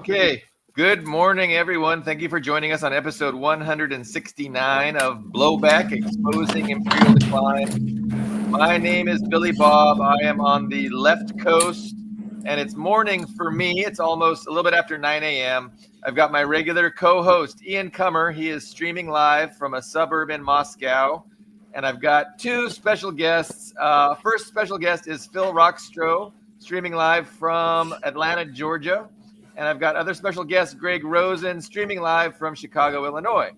Okay, good morning, everyone. Thank you for joining us on episode 169 of Blowback, Exposing Imperial Decline. My name is Billy Bob. I am on the left coast, and it's morning for me. It's almost a little bit after 9 a.m. I've got my regular co-host, Ian Kummer. He is streaming live from a suburb in Moscow. And I've got two special guests. First special guest is Phil Rockstroh, streaming live from Atlanta, Georgia. And I've got other special guest, Greg Rosen, streaming live from Chicago, Illinois.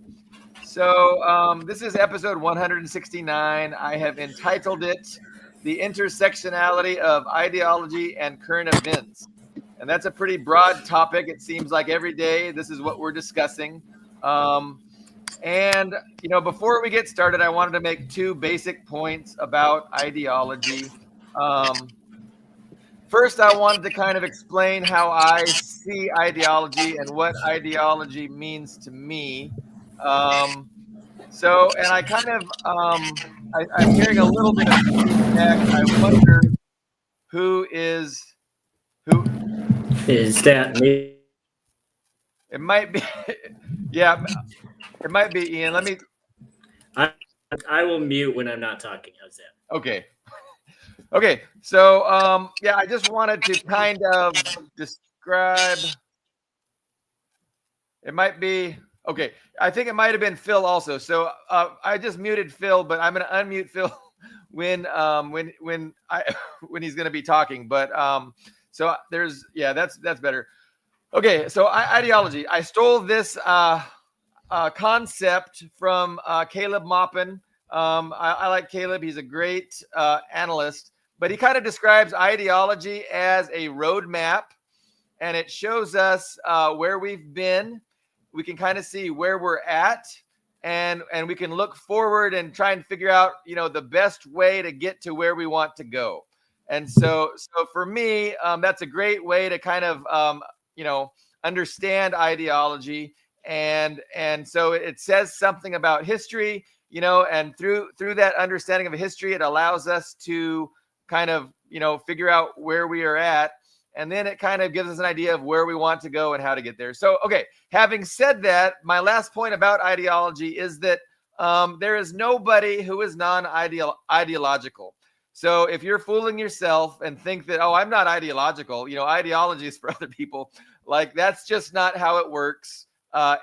So this is episode 169. I have entitled it, The Intersectionality of Ideology and Current Events. And that's a pretty broad topic. It seems like every day this is what we're discussing. And, you know, before we get started, I wanted to make two basic points about ideology. First, I wanted to kind of explain how I see ideology and what ideology means to me. And I kind of, I'm hearing a little bit of feedback. I wonder who is that me? It might be, yeah, it might be Ian. I will mute when I'm not talking. How's that? Okay. Okay, so yeah, I just wanted to kind of describe. It might be okay. I think it might have been Phil also. So I just muted Phil, but I'm going to unmute Phil when he's going to be talking. But so that's better. Okay, so ideology. I stole this concept from Caleb Maupin. I like Caleb. He's a great analyst. But he kind of describes ideology as a roadmap, and it shows us where we've been. We can kind of see where we're at, and we can look forward and try and figure out, you know, the best way to get to where we want to go. And so for me, that's a great way to kind of, understand ideology. And so it says something about history, you know, and through that understanding of history, it allows us to kind of, you know, figure out where we are at. And then it kind of gives us an idea of where we want to go and how to get there. So, okay, having said that, my last point about ideology is that there is nobody who is non-ideological. So if you're fooling yourself and think that, oh, I'm not ideological, you know, ideology is for other people, like that's just not how it works.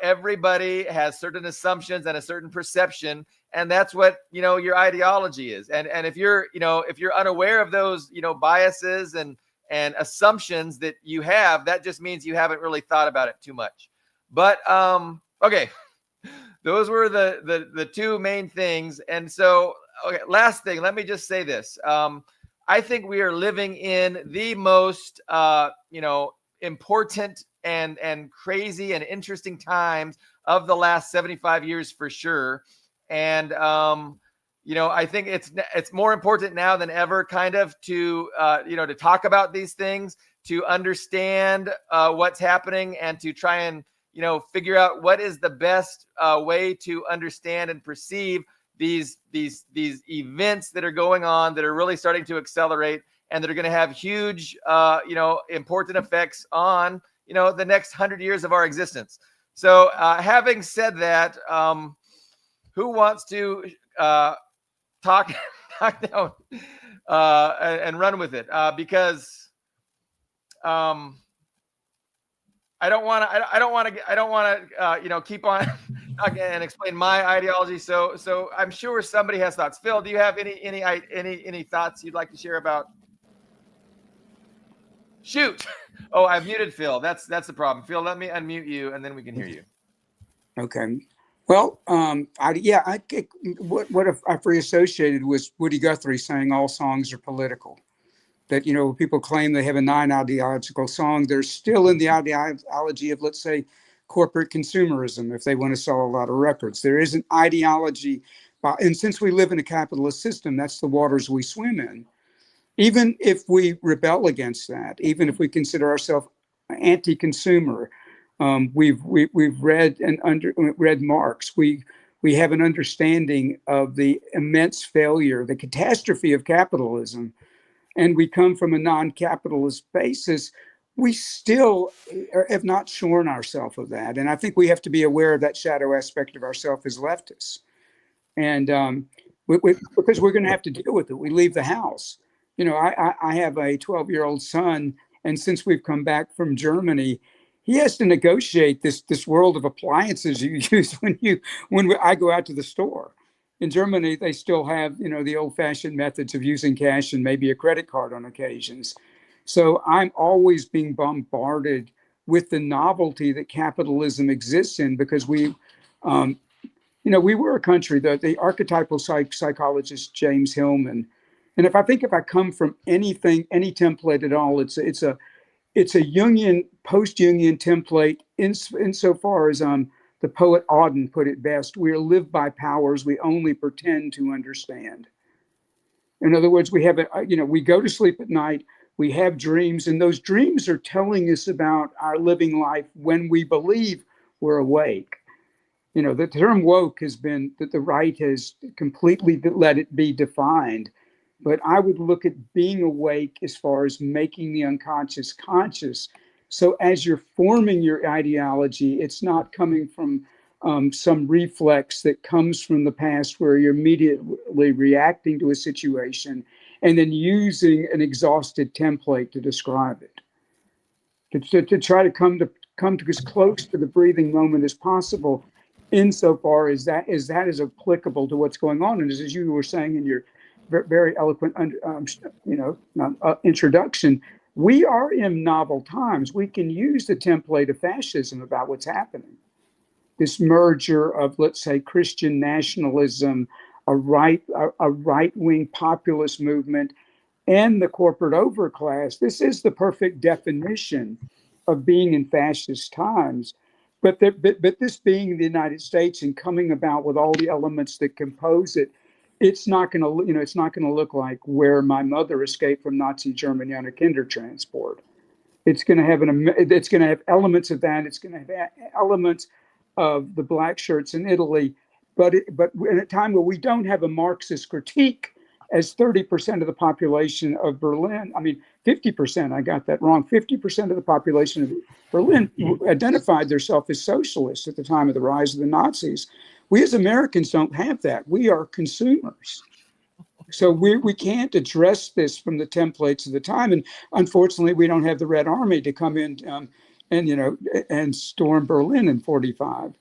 Everybody has certain assumptions and a certain perception, and that's what, you know, your ideology is. And if you're unaware of those, you know, biases and assumptions that you have, that just means you haven't really thought about it too much. But okay, those were the two main things. And so, okay, last thing, let me just say this. I think we are living in the most important and crazy and interesting times of the last 75 years for sure. And I think it's more important now than ever, kind of to talk about these things, to understand what's happening, and to try and, you know, figure out what is the best way to understand and perceive these events that are going on, that are really starting to accelerate, and that are going to have huge, important effects on, you know, the next 100 years of our existence. So having said that, who wants to talk down and run with it? Because I don't want to keep on and explain my ideology. So I'm sure somebody has thoughts. Phil, do you have any thoughts you'd like to share about? Shoot! Oh, I've muted Phil. That's the problem. Phil, let me unmute you, and then we can hear you. Okay. Well, what I associated was Woody Guthrie saying all songs are political. That, you know, people claim they have a non-ideological song. They're still in the ideology of, let's say, corporate consumerism, if they want to sell a lot of records. There is an ideology, and since we live in a capitalist system, that's the waters we swim in. Even if we rebel against that, even if we consider ourselves anti-consumer, we've read read Marx. We have an understanding of the immense failure, the catastrophe of capitalism, and we come from a non-capitalist basis. we still have not shorn ourselves of that. And I think we have to be aware of that shadow aspect of ourselves as leftists. And because we're going to have to deal with it. We leave the house. You know, I have a 12-year-old son, and since we've come back from Germany, he has to negotiate this world of appliances you use when I go out to the store. In Germany, they still have, you know, the old-fashioned methods of using cash and maybe a credit card on occasions. So I'm always being bombarded with the novelty that capitalism exists in, because we were a country that the archetypal psychologist James Hillman, and if I come from anything, any template at all, it's a Jungian, post-Jungian template insofar as the poet Auden put it best: we are lived by powers we only pretend to understand. In other words, we go to sleep at night, we have dreams, and those dreams are telling us about our living life when we believe we're awake. You know, the term woke has been that the right has completely let it be defined. But I would look at being awake as far as making the unconscious conscious. So as you're forming your ideology, it's not coming from some reflex that comes from the past where you're immediately reacting to a situation and then using an exhausted template to describe it. To try to come to as close to the breathing moment as possible, insofar as that is applicable to what's going on. And as you were saying in your very eloquent, introduction, we are in novel times. We can use the template of fascism about what's happening. This merger of, let's say, Christian nationalism, a right-wing populist movement, and the corporate overclass. This is the perfect definition of being in fascist times. But this being the United States and coming about with all the elements that compose it, it's not going to look like where my mother escaped from Nazi Germany on a Kindertransport. It's going to have elements of that. It's going to have elements of the black shirts in Italy, but in a time where we don't have a Marxist critique, as 30% of the population of Berlin, 50%, I got that wrong. 50% of the population of Berlin identified themselves as socialists at the time of the rise of the Nazis. We as Americans don't have that. We are consumers. So we can't address this from the templates of the time. And unfortunately, we don't have the Red Army to come in and storm Berlin in 1945.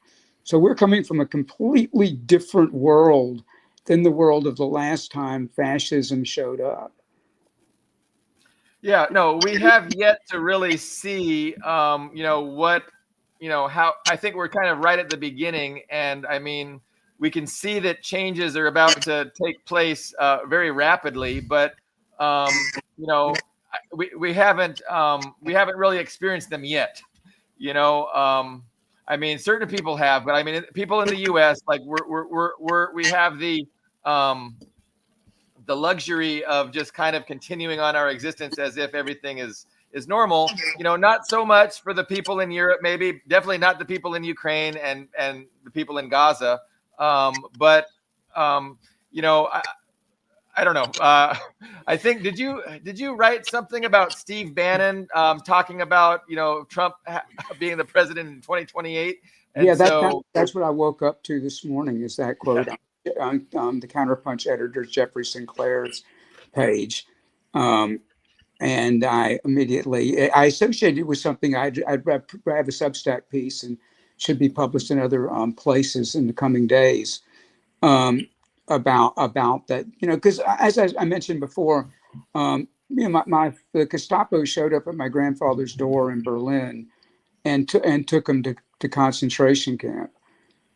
So we're coming from a completely different world than the world of the last time fascism showed up. Yeah, no, we have yet to really see, how I think we're kind of right at the beginning. And I mean, we can see that changes are about to take place very rapidly, but, we haven't really experienced them yet. Certain people have, but people in the U.S., like we have the luxury of just kind of continuing on our existence as if everything is normal. Not so much for the people in Europe, maybe definitely not the people in Ukraine and the people in Gaza. I don't know. I think did you write something about Steve Bannon talking about Trump being the president in 2028? And yeah, that's what I woke up to this morning. Is that quote on the Counterpunch editor Jeffrey Sinclair's page, and I immediately associated it with something I'd have a Substack piece and should be published in other places in the coming days. About that, because as I mentioned before, the Gestapo showed up at my grandfather's door in Berlin and took him to concentration camp.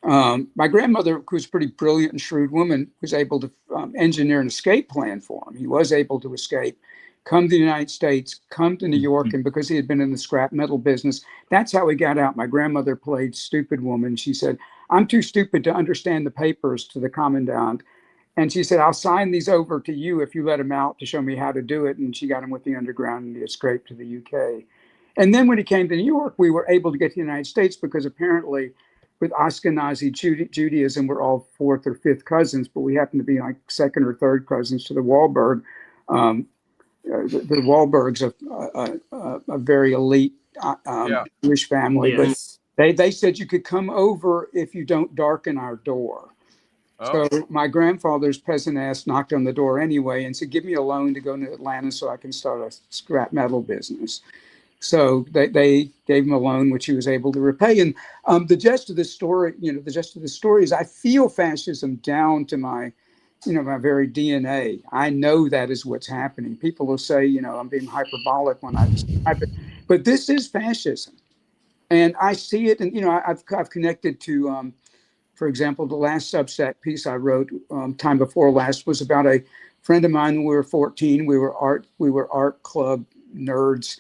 My grandmother, who was a pretty brilliant and shrewd woman, was able to engineer an escape plan for him. He was able to escape, come to the United States, come to New York, and because he had been in the scrap metal business, that's how he got out. My grandmother played stupid woman. She said, "I'm too stupid to understand the papers," to the commandant. And she said, "I'll sign these over to you if you let him out to show me how to do it." And she got him with the underground and he escaped to the UK. And then when he came to New York, we were able to get to the United States because apparently with Ashkenazi Judaism, we're all fourth or fifth cousins, but we happen to be like second or third cousins to the Wahlberg the Wahlbergs, a very elite Jewish family, Yes. but they said you could come over if you don't darken our door. Oh. So my grandfather's peasant ass knocked on the door anyway and said, "Give me a loan to go to Atlanta so I can start a scrap metal business." So they gave him a loan, which he was able to repay. And the gist of the story, is I feel fascism down to my very DNA. I know that is what's happening. People will say, I'm being hyperbolic when I describe it, but this is fascism, and I see it. And I've connected to, for example, the last Substack piece I wrote time before last was about a friend of mine. When we were 14. We were art club nerds,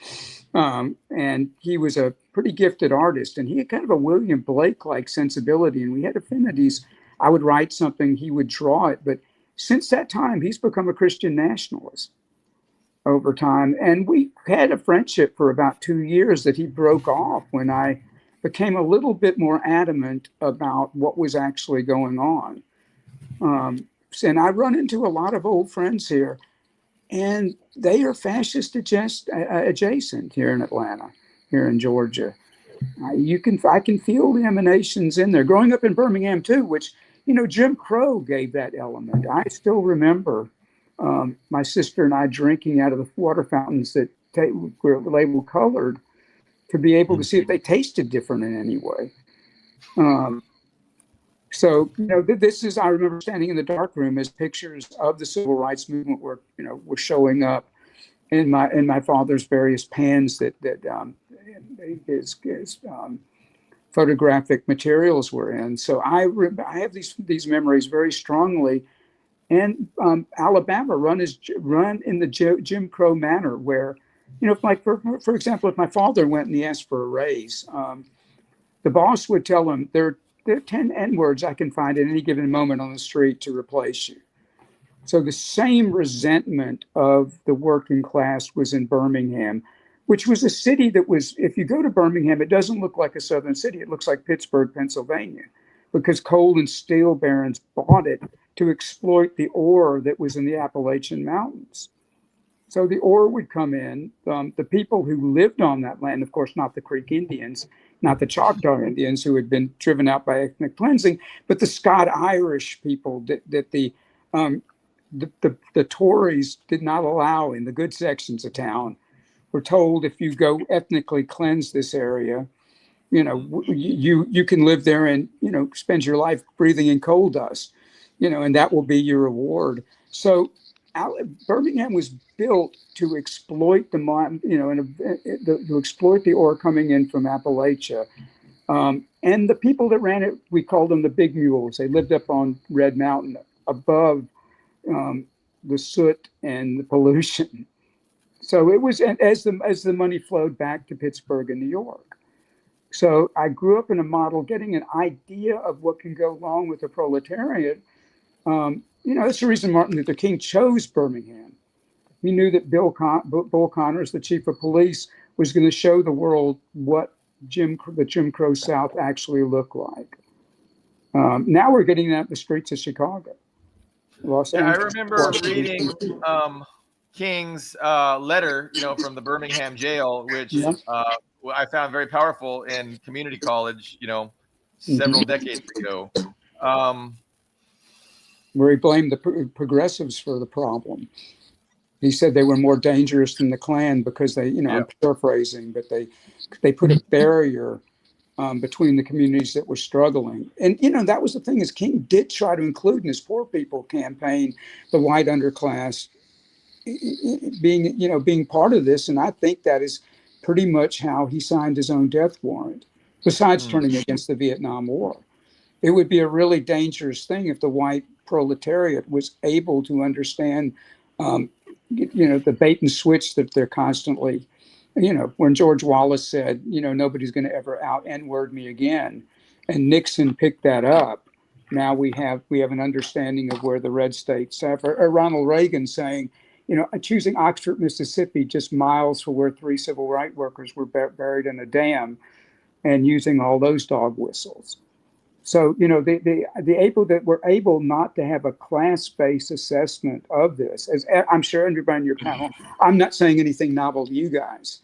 and he was a pretty gifted artist, and he had kind of a William Blake-like sensibility, and we had affinities. I would write something, he would draw it, but since that time, he's become a Christian nationalist over time. And we had a friendship for about 2 years that he broke off when I became a little bit more adamant about what was actually going on. And I run into a lot of old friends here, and they are fascist adjacent here in Atlanta, here in Georgia. I can feel the emanations in there. Growing up in Birmingham too, which Jim Crow gave that element. I still remember my sister and I drinking out of the water fountains that were labeled colored to be able to see if they tasted different in any way. So this is, I remember standing in the dark room as pictures of the civil rights movement were showing up in my father's various pans that his photographic materials were in. So I have these memories very strongly. And Alabama run in the Jim Crow manner, where for example, if my father went and he asked for a raise, the boss would tell him there are 10 N-words I can find at any given moment on the street to replace you. So the same resentment of the working class was in Birmingham, which was a city that was, if you go to Birmingham, it doesn't look like a southern city. It looks like Pittsburgh, Pennsylvania, because coal and steel barons bought it to exploit the ore that was in the Appalachian Mountains. So the ore would come in. The people who lived on that land, of course, not the Creek Indians, not the Choctaw Indians who had been driven out by ethnic cleansing, but the Scot-Irish people that the Tories did not allow in the good sections of town, were told, if you go ethnically cleanse this area, you can live there and spend your life breathing in coal dust, and that will be your reward. So Birmingham was built to exploit to exploit the ore coming in from Appalachia. And the people that ran it, we called them the big mules. They lived up on Red Mountain above the soot and the pollution. So it was, as the money flowed back to Pittsburgh and New York. So I grew up in a model, getting an idea of what can go wrong with the proletariat. That's the reason Martin Luther King chose Birmingham. He knew that Bull Connors, the chief of police, was going to show the world what the Jim Crow South actually looked like. Now we're getting that in the streets of Chicago. I remember reading King's letter, from the Birmingham jail, which I found very powerful in community college, several decades ago. Where he blamed the progressives for the problem. He said they were more dangerous than the Klan because they, I'm paraphrasing, but they put a barrier between the communities that were struggling. And, that was the thing, is King did try to include in his poor people campaign the white underclass being part of this. And I think that is pretty much how he signed his own death warrant, besides turning against the Vietnam War. It would be a really dangerous thing if the white proletariat was able to understand, the bait and switch that they're constantly, when George Wallace said, nobody's going to ever out N-word me again. And Nixon picked that up. Now we have an understanding of where the red states have, or Ronald Reagan saying, choosing Oxford, Mississippi, just miles from where 3 civil rights workers were buried in a dam, and using all those dog whistles. So, the able that we're able not to have a class-based assessment of this, as I'm sure everybody on your panel, I'm not saying anything novel to you guys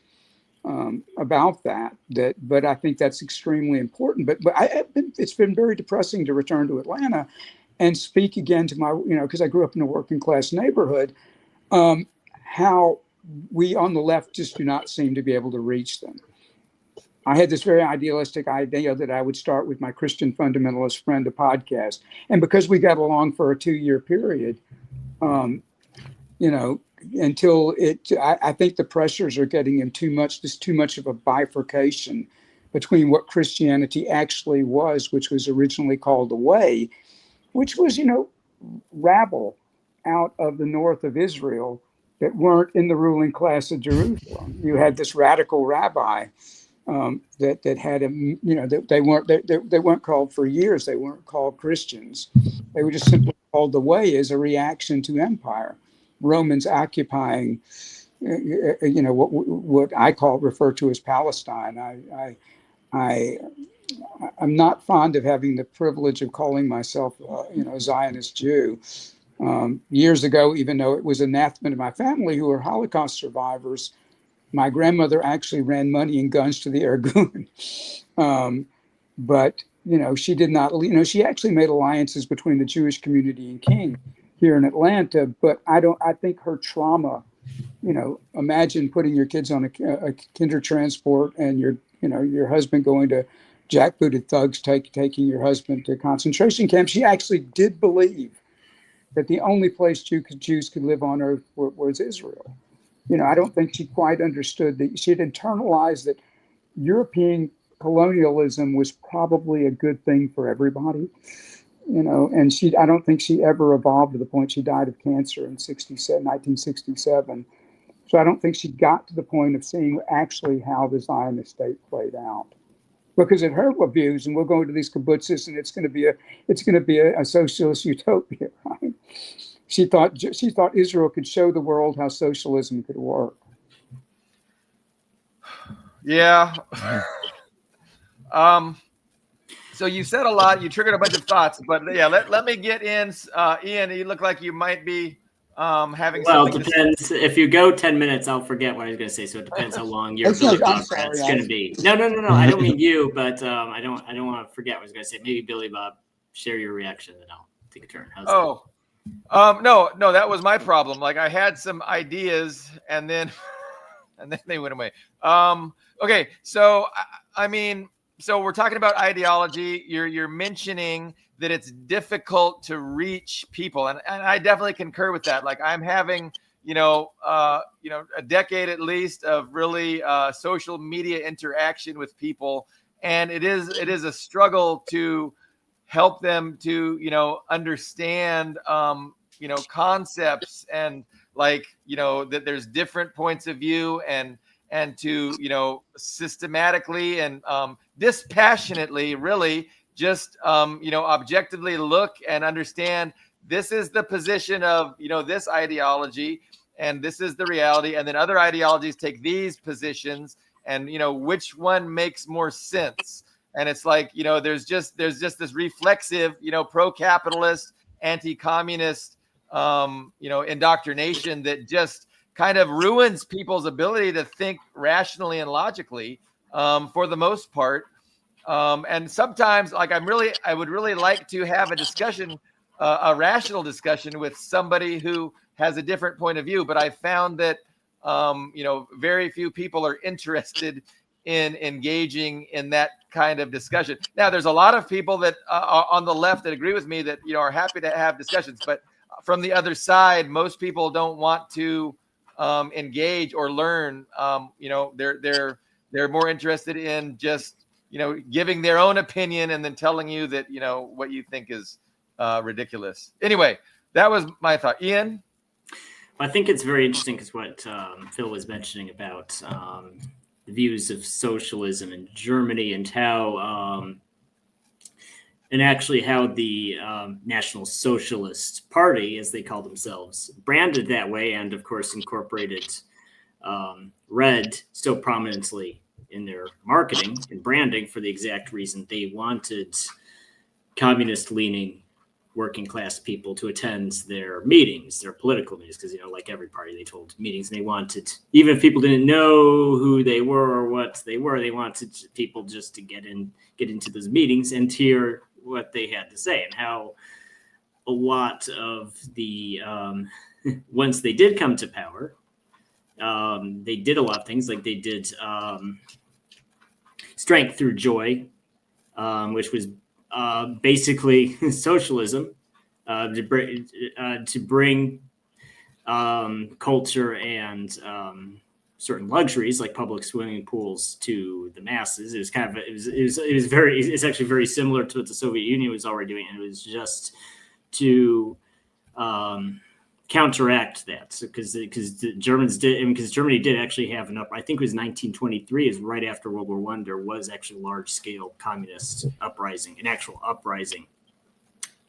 about that, but I think that's extremely important. But it's been very depressing to return to Atlanta and speak again to my, because I grew up in a working class neighborhood, how we on the left just do not seem to be able to reach them. I had this very idealistic idea that I would start with my Christian fundamentalist friend a podcast. And because we got along for a 2-year period, until I think the pressures are getting him too much. There's too much of a bifurcation between what Christianity actually was, which was originally called the Way, which was, rabble out of the north of Israel that weren't in the ruling class of Jerusalem. You had this radical rabbi that had him, they weren't called for years. They weren't called Christians. They were just simply called the Way as a reaction to empire. Romans occupying, what I refer to as Palestine. I'm not fond of having the privilege of calling myself, a Zionist Jew. Years ago, even though it was anathema to my family who were Holocaust survivors, my grandmother actually ran money and guns to the Irgun. But, she did not, she actually made alliances between the Jewish community and King here in Atlanta. But I think her trauma, imagine putting your kids on a kinder transport and your husband going to jackbooted thugs taking your husband to concentration camps. She actually did believe that the only place Jews could live on earth was Israel. I don't think she quite understood that she had internalized that European colonialism was probably a good thing for everybody, and I don't think she ever evolved to the point she died of cancer in 1967. So I don't think she got to the point of seeing actually how the Zionist state played out. Because in her views, and we'll go into these kibbutzes, and it's going to be a socialist utopia, right? She thought Israel could show the world how socialism could work. Yeah. So you said a lot. You triggered a bunch of thoughts, but yeah, let me get in. Ian, you look like you might be having. Well, it depends. If you go 10 minutes, I'll forget what I was going to say. So it depends how long your Billy Bob rant's going to be. No. I don't mean you, but I don't want to forget what I was going to say. Maybe Billy Bob, share your reaction, and I'll take a turn. How's that? No, that was my problem. Like I had some ideas and then they went away. Okay. So, so we're talking about ideology. You're mentioning that it's difficult to reach people. And I definitely concur with that. Like I'm having, a decade at least of really social media interaction with people. And it is a struggle to help them to, understand, concepts and that there's different points of view and to, systematically and dispassionately really just, objectively look and understand this is the position of, this ideology and this is the reality. And then other ideologies take these positions and, which one makes more sense. And it's like, there's just this reflexive, pro-capitalist, anti-communist, indoctrination that just kind of ruins people's ability to think rationally and logically for the most part. And sometimes like I would really like to have a discussion, a rational discussion with somebody who has a different point of view. But I found that, very few people are interested in engaging in that kind of discussion. Now, there's a lot of people that are on the left that agree with me that, are happy to have discussions. But from the other side, most people don't want to engage or learn. They're more interested in just, giving their own opinion and then telling you that, what you think is ridiculous. Anyway, that was my thought. Ian? I think it's very interesting because what Phil was mentioning about the views of socialism in Germany and how the National Socialist Party, as they call themselves, branded that way and, of course, incorporated red so prominently in their marketing and branding for the exact reason they wanted communist-leaning working class people to attend their meetings, their political meetings, because, like every party, they told meetings, and they wanted, even if people didn't know who they were or what they were, they wanted people just to get into those meetings and hear what they had to say, and how a lot of the once they did come to power, they did a lot of things. Like they did Strength Through Joy, which was basically socialism, to bring culture and certain luxuries like public swimming pools to the masses. It was kind of it's actually very similar to what the Soviet Union was already doing, and it was just to counteract that, because the Germans did, because Germany did actually have I think it was 1923, is right after World War I. There was actually large scale communist uprising, an actual uprising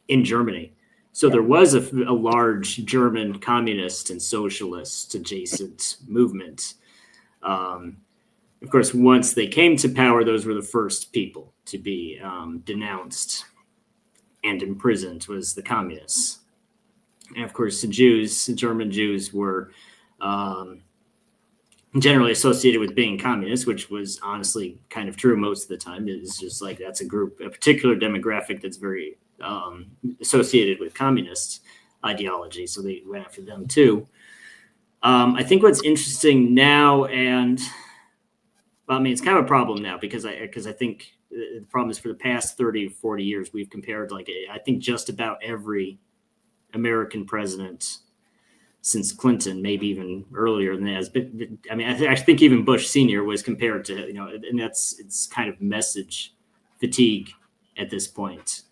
in Germany. So there was a large German communist and socialist adjacent movement. Of course, once they came to power, those were the first people to be denounced and imprisoned, was the communists. And of course, the German Jews were generally associated with being communists, which was honestly kind of true most of the time. It's just like that's a particular demographic that's very associated with communist ideology. So they went after them too. I think what's interesting now, it's kind of a problem now because I think the problem is for the past 30 or 40 years, we've compared I think just about every American president since Clinton, maybe even earlier than that. But I think even Bush Sr. was compared to, and it's kind of message fatigue at this point.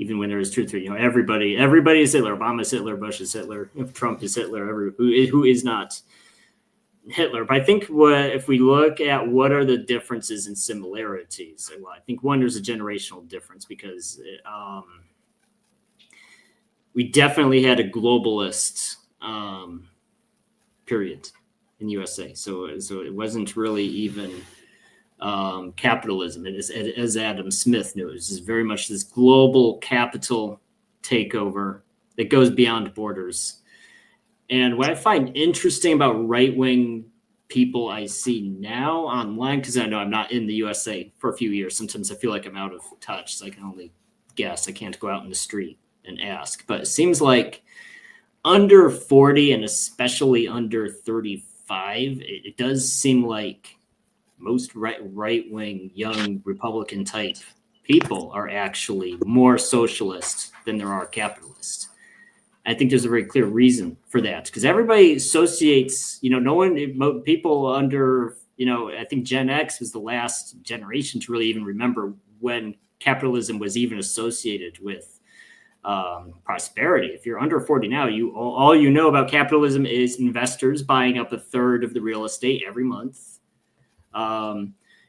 Even when there is truth, everybody is Hitler. Obama is Hitler. Bush is Hitler. Trump is Hitler. Who is not Hitler? But I think if we look at what are the differences and similarities, well, I think one, there's a generational difference because we definitely had a globalist period in USA. So it wasn't really even capitalism. It is, as Adam Smith knew, it's very much this global capital takeover that goes beyond borders. And what I find interesting about right-wing people I see now online, because I know I'm not in the USA for a few years, sometimes I feel like I'm out of touch, so I can only guess. I can't go out in the street and ask. But it seems like under 40 and especially under 35, it does seem like most right-wing young Republican type people are actually more socialist than there are capitalist. I think there's a very clear reason for that, because everybody associates, people under, I think Gen X was the last generation to really even remember when capitalism was even associated with prosperity. If you're under 40 now, all you know about capitalism is investors buying up a third of the real estate every month.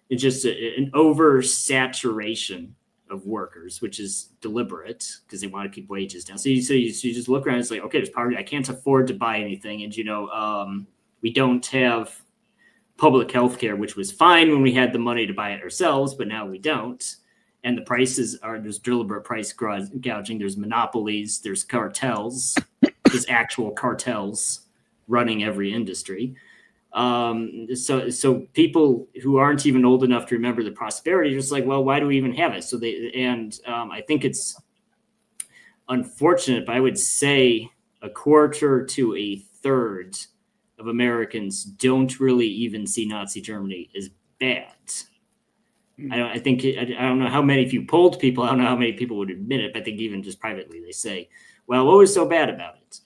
It's just an oversaturation of workers, which is deliberate because they want to keep wages down. So you just look around, it's like, okay, there's poverty. I can't afford to buy anything. And, we don't have public health care, which was fine when we had the money to buy it ourselves, but now we don't. And the prices there's deliberate price gouging. There's monopolies, there's cartels, there's actual cartels running every industry. So people who aren't even old enough to remember the prosperity are just like, well, why do we even have it? I think it's unfortunate, but I would say a quarter to a third of Americans don't really even see Nazi Germany as bad. I don't know how many, if you polled people, I don't know how many people would admit it, but I think even just privately, they say, well, what was so bad about it?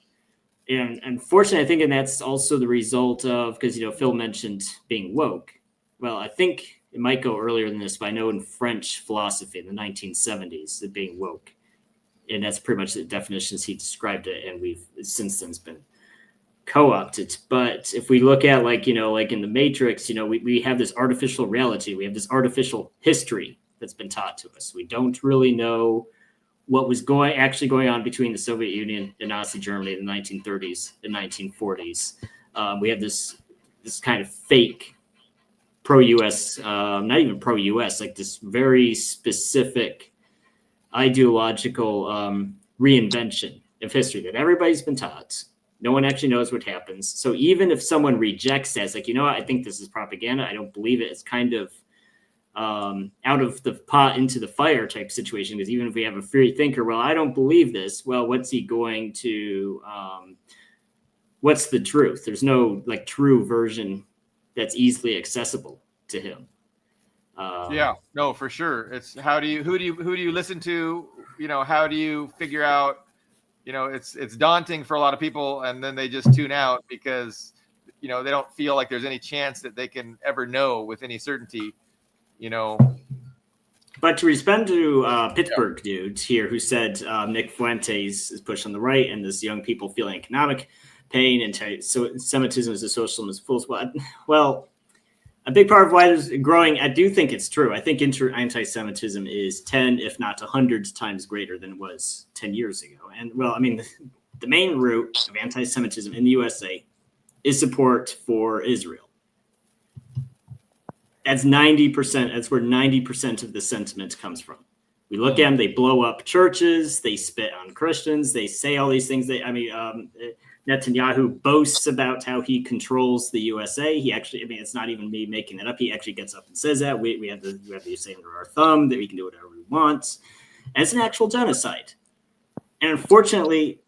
And unfortunately, I think, and that's also the result of, because, Phil mentioned being woke. Well, I think it might go earlier than this, but I know in French philosophy in the 1970s, that being woke, and that's pretty much the definitions he described it, and we've since then been co-opted. But if we look at like in the Matrix, we have this artificial reality, we have this artificial history that's been taught to us. We don't really know what was actually going on between the Soviet Union and Nazi Germany in the 1930s and 1940s. We have this kind of fake pro-US, not even pro-US, like this very specific ideological reinvention of history that everybody's been taught. No one actually knows what happens. So even if someone rejects that, it's like, you know what, I think this is propaganda, I don't believe it. It's kind of out of the pot into the fire type situation. Because even if we have a free thinker, well, I don't believe this. Well, what's he going to, what's the truth? There's no like true version that's easily accessible to him. Yeah, no, for sure. It's who do you listen to? You know, how do you figure out? You know, it's daunting for a lot of people, and then they just tune out because, you know, they don't feel like there's any chance that they can ever know with any certainty, you know. But to respond to Pittsburgh dudes here who said Nick Fuentes is pushed on the right and this young people feeling economic pain and anti-Semitism is a socialism is full. Well, a big part of why it's growing, I do think it's true. I think anti-Semitism is 10, if not 100 times greater than it was 10 years ago. And well, I mean, the main root of anti-Semitism in the USA is support for Israel. That's 90%. That's where 90% of the sentiment comes from. We look at them, they blow up churches, they spit on Christians, they say all these things. Netanyahu boasts about how he controls the USA. He actually, I mean, it's not even me making it up. He actually gets up and says that. We have the USA under our thumb, that we can do whatever we want. And it's an actual genocide. And unfortunately,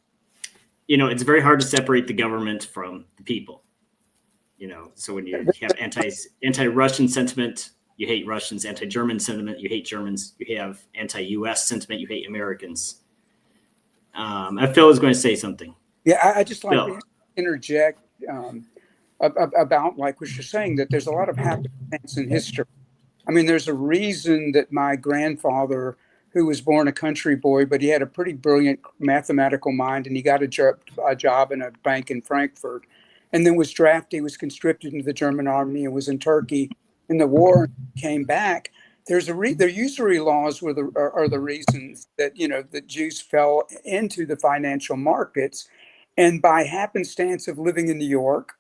you know, it's very hard to separate the government from the people. You know, so when you have anti-Russian sentiment, you hate Russians. Anti-German sentiment, you hate Germans. You have anti-US sentiment, you hate Americans. Phil is going to say something. Yeah, I just like to interject about like what you're saying, that there's a lot of happenstance in history. I mean, there's a reason that my grandfather, who was born a country boy, but he had a pretty brilliant mathematical mind, and he got a job in a bank in Frankfurt, and then was drafted, he was conscripted into the German army and was in Turkey in the war, and came back. The usury laws are the reasons that, you know, the Jews fell into the financial markets. And by happenstance of living in New York,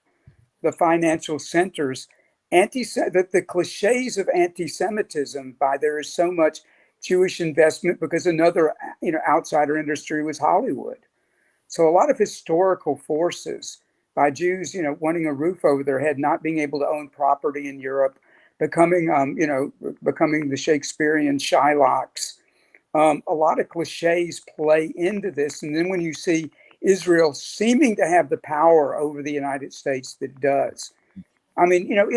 the financial centers, the cliches of anti-Semitism, by there is so much Jewish investment, because another, you know, outsider industry was Hollywood. So a lot of historical forces by Jews, you know, wanting a roof over their head, not being able to own property in Europe, becoming the Shakespearean Shylocks. A lot of cliches play into this. And then when you see Israel seeming to have the power over the United States that it does. I mean, you know,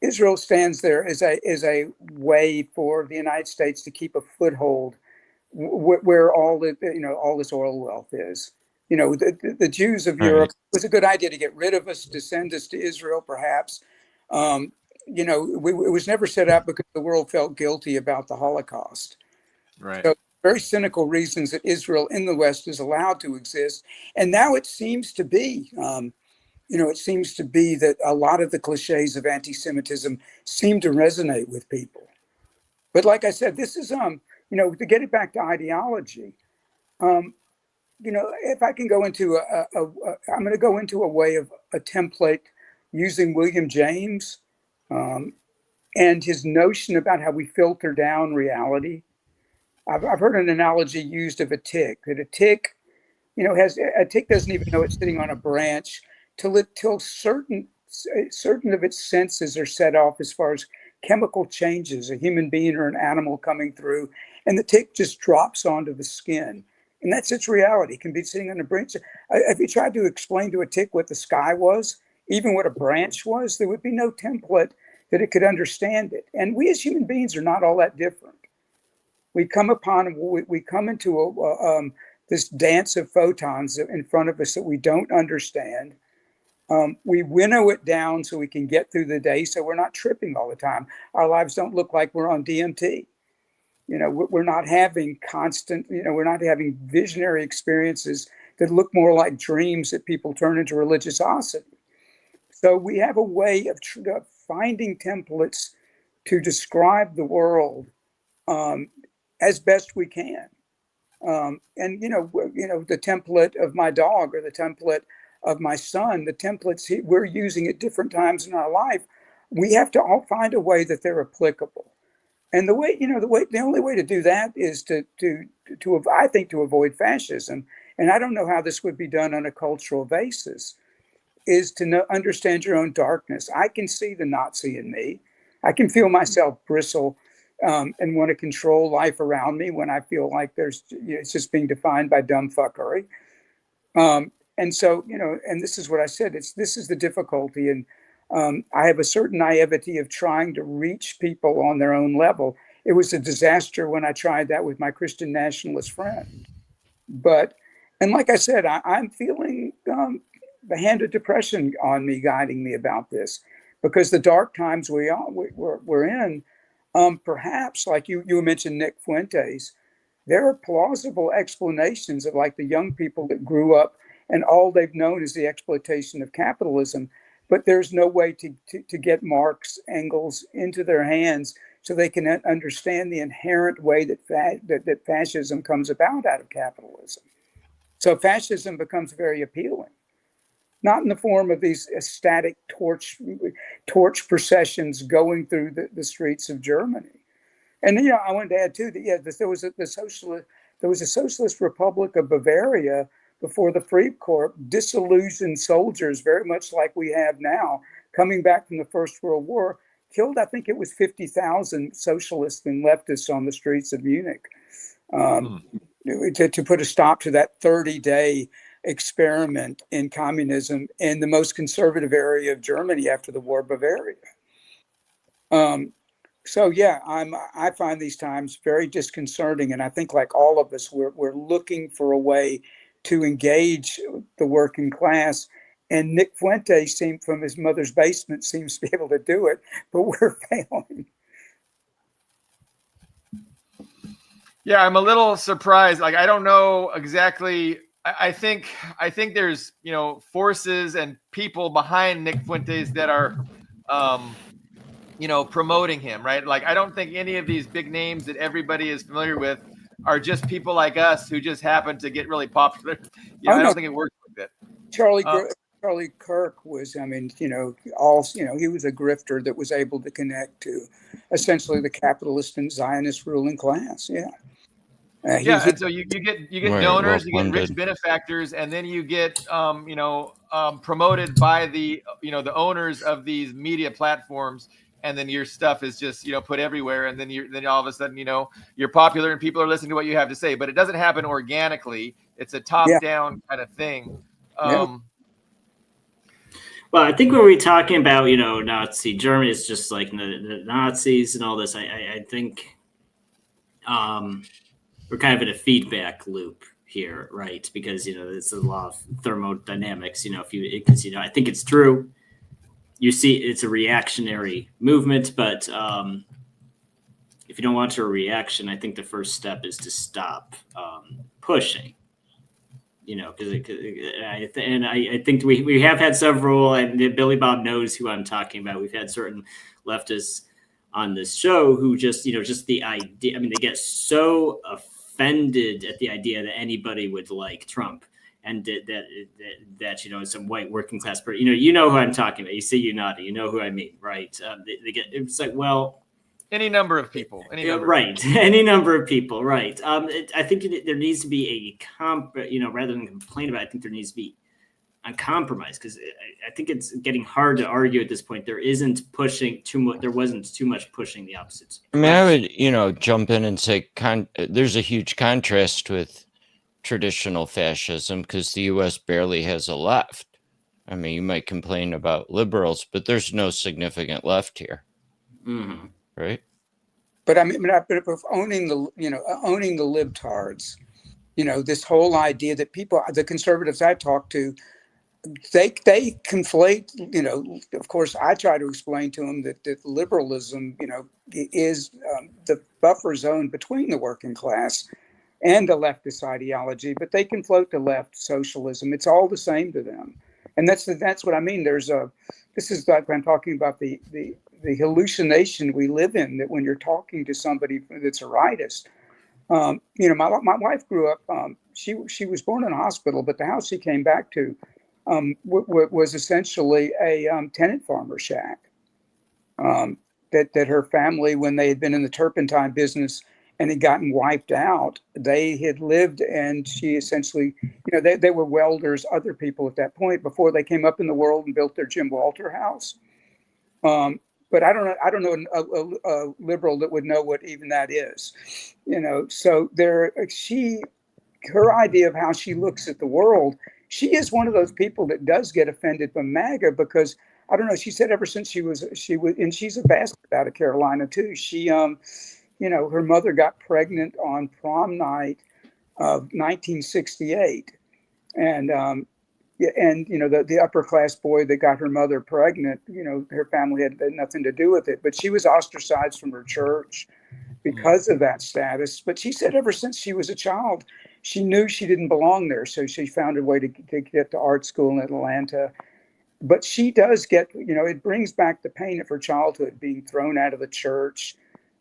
Israel stands there as a way for the United States to keep a foothold where all this oil wealth is. You know, the Jews of Europe, it was a good idea to get rid of us, to send us to Israel, perhaps. You know, it was never set up because the world felt guilty about the Holocaust. Right. So, very cynical reasons that Israel in the West is allowed to exist. And now it seems to be, that a lot of the cliches of anti-Semitism seem to resonate with people. But like I said, this is, to get it back to ideology, if I can go into I'm going to go into a way of a template using William James and his notion about how we filter down reality. I've heard an analogy used of a tick, that a tick, a tick doesn't even know it's sitting on a branch till certain of its senses are set off as far as chemical changes, a human being or an animal coming through, and the tick just drops onto the skin. And that's its reality. It can be sitting on a branch. If you tried to explain to a tick what the sky was, even what a branch was, there would be no template that it could understand it. And we as human beings are not all that different. We come into this dance of photons in front of us that we don't understand. We winnow it down so we can get through the day, so we're not tripping all the time. Our lives don't look like we're on DMT. We're not having we're not having visionary experiences that look more like dreams that people turn into religiosity. So we have a way of finding templates to describe the world as best we can. And the template of my dog or the template of my son, the templates we're using at different times in our life, we have to all find a way that they're applicable. And the only way to do that is I think, to avoid fascism. And I don't know how this would be done on a cultural basis, is to understand your own darkness. I can see the Nazi in me. I can feel myself bristle and want to control life around me when I feel like it's just being defined by dumb fuckery. And so, and this is what I said, this is the difficulty. And I have a certain naivety of trying to reach people on their own level. It was a disaster when I tried that with my Christian nationalist friend. And like I said, I'm feeling the hand of depression on me, guiding me about this, because the dark times we're in, perhaps, like you mentioned Nick Fuentes, there are plausible explanations of, like, the young people that grew up and all they've known is the exploitation of capitalism, but there's no way to get Marx, Engels into their hands so they can understand the inherent way that fascism comes about out of capitalism. So fascism becomes very appealing, not in the form of these ecstatic torch processions going through the streets of Germany. And I wanted to add too that there was a socialist republic of Bavaria before the Free Corps, disillusioned soldiers, very much like we have now, coming back from the First World War, killed, I think it was 50,000 socialists and leftists on the streets of Munich, to put a stop to that 30-day experiment in communism in the most conservative area of Germany after the war, Bavaria. So yeah, I find these times very disconcerting, and I think, like all of us, we're looking for a way to engage the working class. And Nick Fuentes, from his mother's basement, seems to be able to do it, but we're failing. Yeah, I'm a little surprised. Like, I don't know exactly. I think there's forces and people behind Nick Fuentes that are promoting him, right? Like, I don't think any of these big names that everybody is familiar with are just people like us who just happen to get really popular. I don't think it works like that. Charlie Kirk was, he was a grifter that was able to connect to essentially the capitalist and Zionist ruling class. Yeah. And so you get donors, you get rich benefactors, and then you get promoted by the the owners of these media platforms, and then your stuff is just put everywhere, and then all of a sudden you're popular and people are listening to what you have to say. But it doesn't happen organically; it's a top-down kind of thing. Well, I think when we're talking about Nazi Germany, it's just like the Nazis and all this. I think we're kind of in a feedback loop here, right? Because it's a law of thermodynamics. Because I think it's true. You see, it's a reactionary movement, but if you don't want a reaction, I think the first step is to stop pushing. Because I think we have had several, and Billy Bob knows who I'm talking about. We've had certain leftists on this show who just the idea. I mean, they get so offended at the idea that anybody would like Trump, and that some white working class person. You know who I'm talking about. You see Unati. You know who I mean, right? They get, it's like, well. Any number of people. Any number of people, right. I think there needs to be rather than complain about it, I think there needs to be a compromise, because I think it's getting hard to argue at this point. There isn't pushing too much. There wasn't too much pushing the opposites. I mean, I would, jump in and say there's a huge contrast with traditional fascism, because the U.S. barely has a left. I mean, you might complain about liberals, but there's no significant left here. Mm-hmm. Right. But owning the libtards, this whole idea that the conservatives I talk to, they conflate, of course, I try to explain to them that liberalism, is the buffer zone between the working class and the leftist ideology, but they can float to left socialism. It's all the same to them. And that's what I mean. This is like I'm talking about the hallucination we live in, that when you're talking to somebody that's a rightist, my wife grew up, she was born in a hospital, but the house she came back to was essentially a tenant farmer shack. that her family, when they had been in the turpentine business and had gotten wiped out, they had lived, and she essentially, they were welders, other people at that point, before they came up in the world and built their Jim Walter house. But I don't know a liberal that would know what even that is, So her idea of how she looks at the world, she is one of those people that does get offended by MAGA because I don't know. She said ever since she was, and she's a bastard out of Carolina too. She, her mother got pregnant on prom night of 1968, and the upper class boy that got her mother pregnant, her family had nothing to do with it, but she was ostracized from her church because of that status. But she said ever since she was a child, she knew she didn't belong there, so she found a way to get to art school in Atlanta. But she does get, it brings back the pain of her childhood, being thrown out of the church,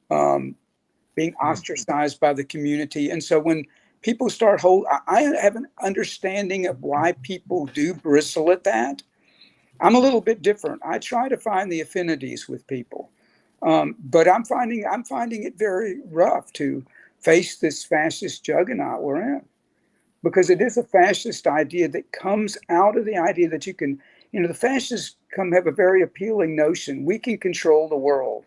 being ostracized by the community. And so when people start I have an understanding of why people do bristle at that. I'm a little bit different. I try to find the affinities with people, but I'm finding it very rough to face this fascist juggernaut we're in, because it is a fascist idea that comes out of the idea that you can, the fascists have a very appealing notion. We can control the world.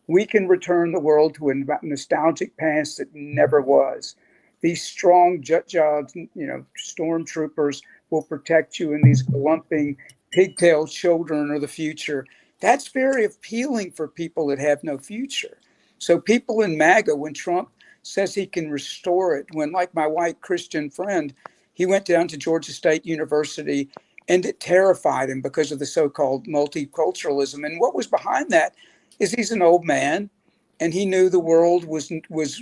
We can return the world to a nostalgic past that never was. These strong judges, stormtroopers will protect you, and these glumping pigtail children are the future. That's very appealing for people that have no future. So people in MAGA, when Trump says he can restore it, when, like my white Christian friend, he went down to Georgia State University and it terrified him because of the so-called multiculturalism. And what was behind that is he's an old man and he knew the world was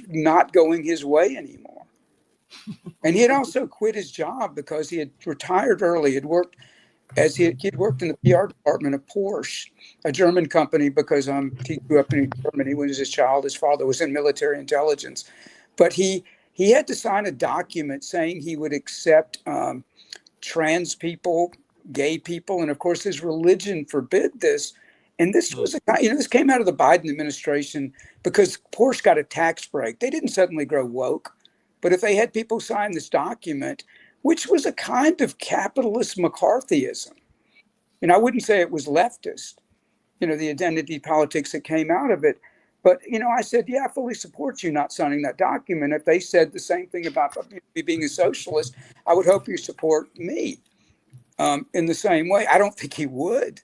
not going his way anymore. And he had also quit his job because he had retired early. He'd worked he'd worked in the PR department of Porsche, a German company, because he grew up in Germany when he was a child. His father was in military intelligence. But he had to sign a document saying he would accept trans people, gay people, and of course his religion forbid this. And this was this came out of the Biden administration because Porsche got a tax break. They didn't suddenly grow woke, but if they had people sign this document, which was a kind of capitalist McCarthyism, and I wouldn't say it was leftist, the identity politics that came out of it. But, I said, yeah, I fully support you not signing that document. If they said the same thing about me being a socialist, I would hope you support me in the same way. I don't think he would,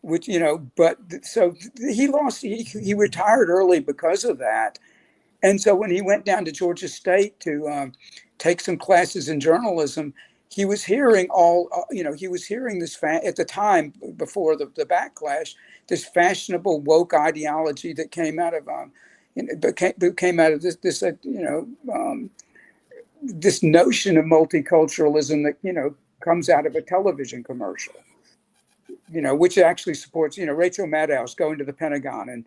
but so he retired early because of that. And so when he went down to Georgia State to take some classes in journalism, he was hearing this at the time before the backlash, this fashionable woke ideology that came out of this notion of multiculturalism that comes out of a television commercial, which actually supports Rachel Maddow's going to the Pentagon, and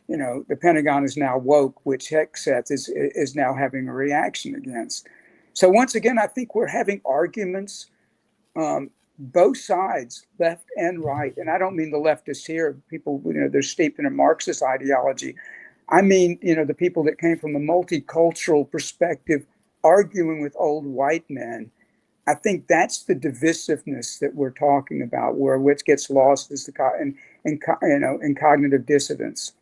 the Pentagon is now woke, which Hegseth is now having a reaction against. So once again, I think we're having arguments, both sides, left and right. And I don't mean the leftists here, people, they're steeped in a Marxist ideology. I mean, the people that came from a multicultural perspective arguing with old white men. I think that's the divisiveness that we're talking about, where what gets lost is in cognitive dissonance.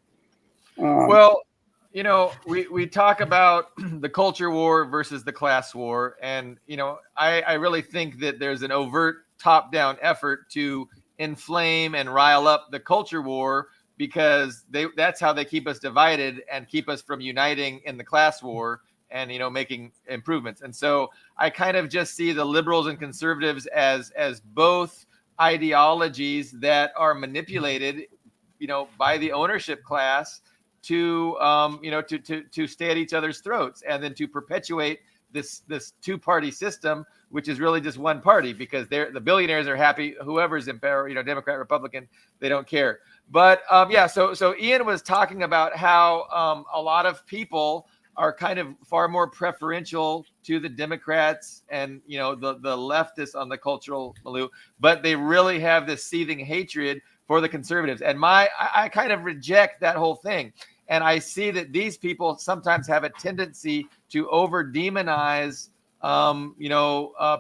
We talk about the culture war versus the class war. And, I really think that there's an overt top-down effort to inflame and rile up the culture war because that's how they keep us divided and keep us from uniting in the class war and, making improvements. And so I kind of just see the liberals and conservatives as both ideologies that are manipulated, by the ownership class to stay at each other's throats and then to perpetuate this two-party system, which is really just one party, because the billionaires are happy. Whoever's in power, Democrat, Republican, they don't care. But so Ian was talking about how a lot of people are kind of far more preferential to the Democrats and the leftists on the cultural milieu, but they really have this seething hatred for the conservatives. And I kind of reject that whole thing. And I see that these people sometimes have a tendency to over demonize,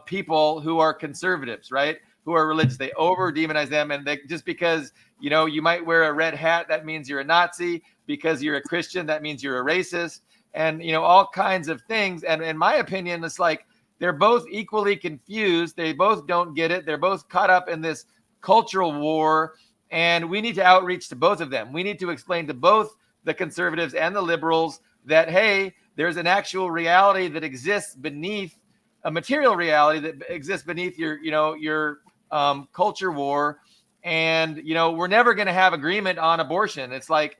people who are conservatives, right? Who are religious. They over demonize them. And they, just because, you might wear a red hat, that means you're a Nazi. Because you're a Christian, that means you're a racist. And, all kinds of things. And in my opinion, it's like they're both equally confused. They both don't get it. They're both caught up in this cultural war. And we need to outreach to both of them. We need to explain to both the conservatives and the liberals that, hey, there's an actual reality that exists beneath a material reality that exists beneath your culture war. And, we're never going to have agreement on abortion. It's like,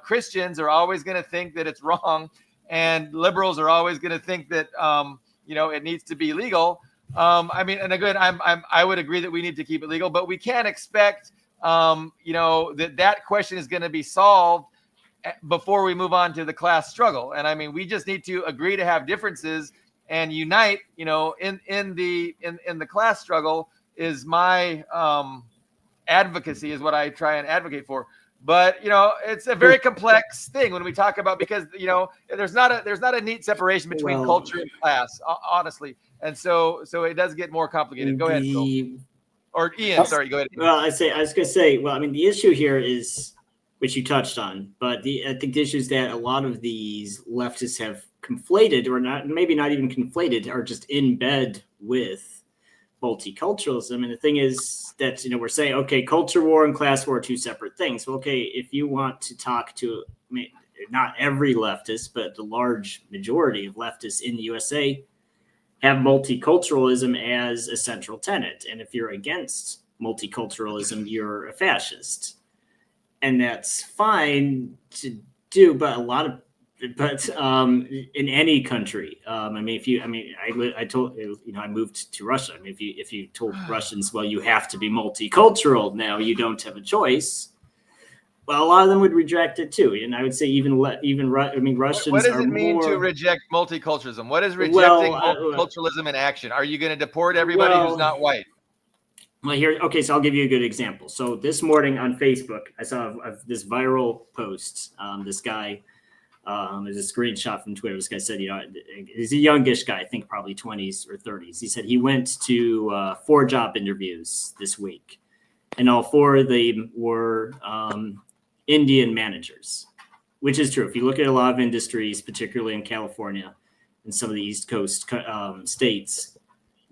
Christians are always going to think that it's wrong, and liberals are always going to think that, it needs to be legal. And again, I would agree that we need to keep it legal, but we can't expect, that question is going to be solved before we move on to the class struggle. And we just need to agree to have differences and unite, in the class struggle is my advocacy, is what I try and advocate for. But it's a very complex thing when we talk about, because there's not a neat separation between culture and class, honestly, and so it does get more complicated. Go ahead, Phil. Or Ian. Sorry, go ahead. Well, I was going to say. Well, the issue here is, which you touched on, but I think the issue is that a lot of these leftists have conflated, or not, maybe not even conflated, are just in bed with multiculturalism. And the thing is that, we're saying, okay, culture war and class war are two separate things. Well, okay, if you want to talk to, not every leftist, but the large majority of leftists in the USA have multiculturalism as a central tenet. And if you're against multiculturalism, you're a fascist. And that's fine to do, but in any country, I moved to Russia. If you told Russians, well, you have to be multicultural now, you don't have a choice. Well, a lot of them would reject it too, and I would say Russians. What does it mean to reject multiculturalism? What is rejecting multiculturalism in action? Are you going to deport everybody who's not white? Well, so I'll give you a good example. So this morning on Facebook, I saw this viral post. This guy. There's a screenshot from Twitter. This guy said, he's a youngish guy, I think probably 20s or 30s. He said he went to 4 job interviews this week, and all 4 of them were Indian managers, which is true. If you look at a lot of industries, particularly in California and some of the East Coast states,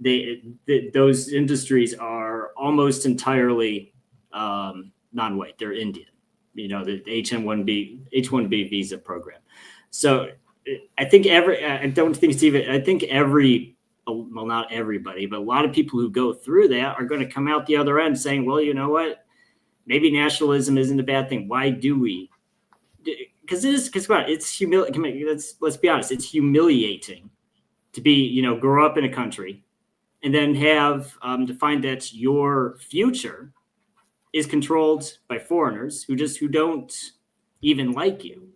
those industries are almost entirely non-white. They're Indian. The H-1B visa program. So I think not everybody, but a lot of people who go through that are going to come out the other end saying, well, you know what? Maybe nationalism isn't a bad thing. Why do we? Because it's humiliating. Let's be honest. It's humiliating to be, grow up in a country and then have to find that your future is controlled by foreigners who don't even like you.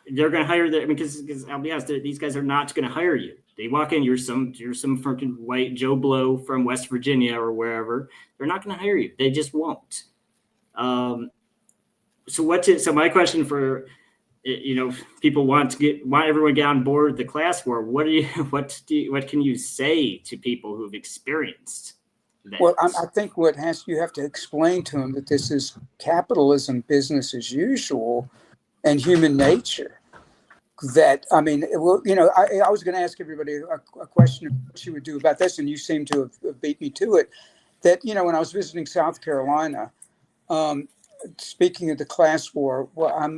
They're going to hire because I'll be honest, these guys are not going to hire you. They walk in, you're some freaking white Joe Blow from West Virginia or wherever. They're not going to hire you. They just won't. So my question for, people want everyone to get on board with the class war. What can you say to people who've experienced that? Well, I think you have to explain to them that this is capitalism, business as usual, and human nature. I was going to ask everybody a question of what you would do about this, and you seem to have beat me to it. That, when I was visiting South Carolina, speaking of the class war,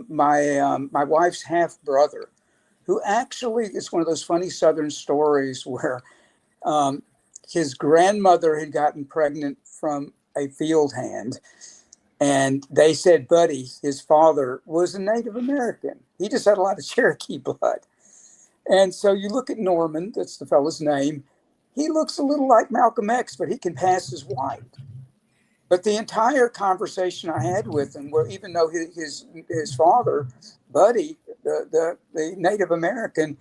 my wife's half brother, who actually, it's one of those funny Southern stories where his grandmother had gotten pregnant from a field hand. And they said Buddy, his father, was a Native American. He just had a lot of Cherokee blood. And so you look at Norman, that's the fellow's name. He looks a little like Malcolm X, but he can pass as white. But the entire conversation I had with him, where even though his father, Buddy, the Native American,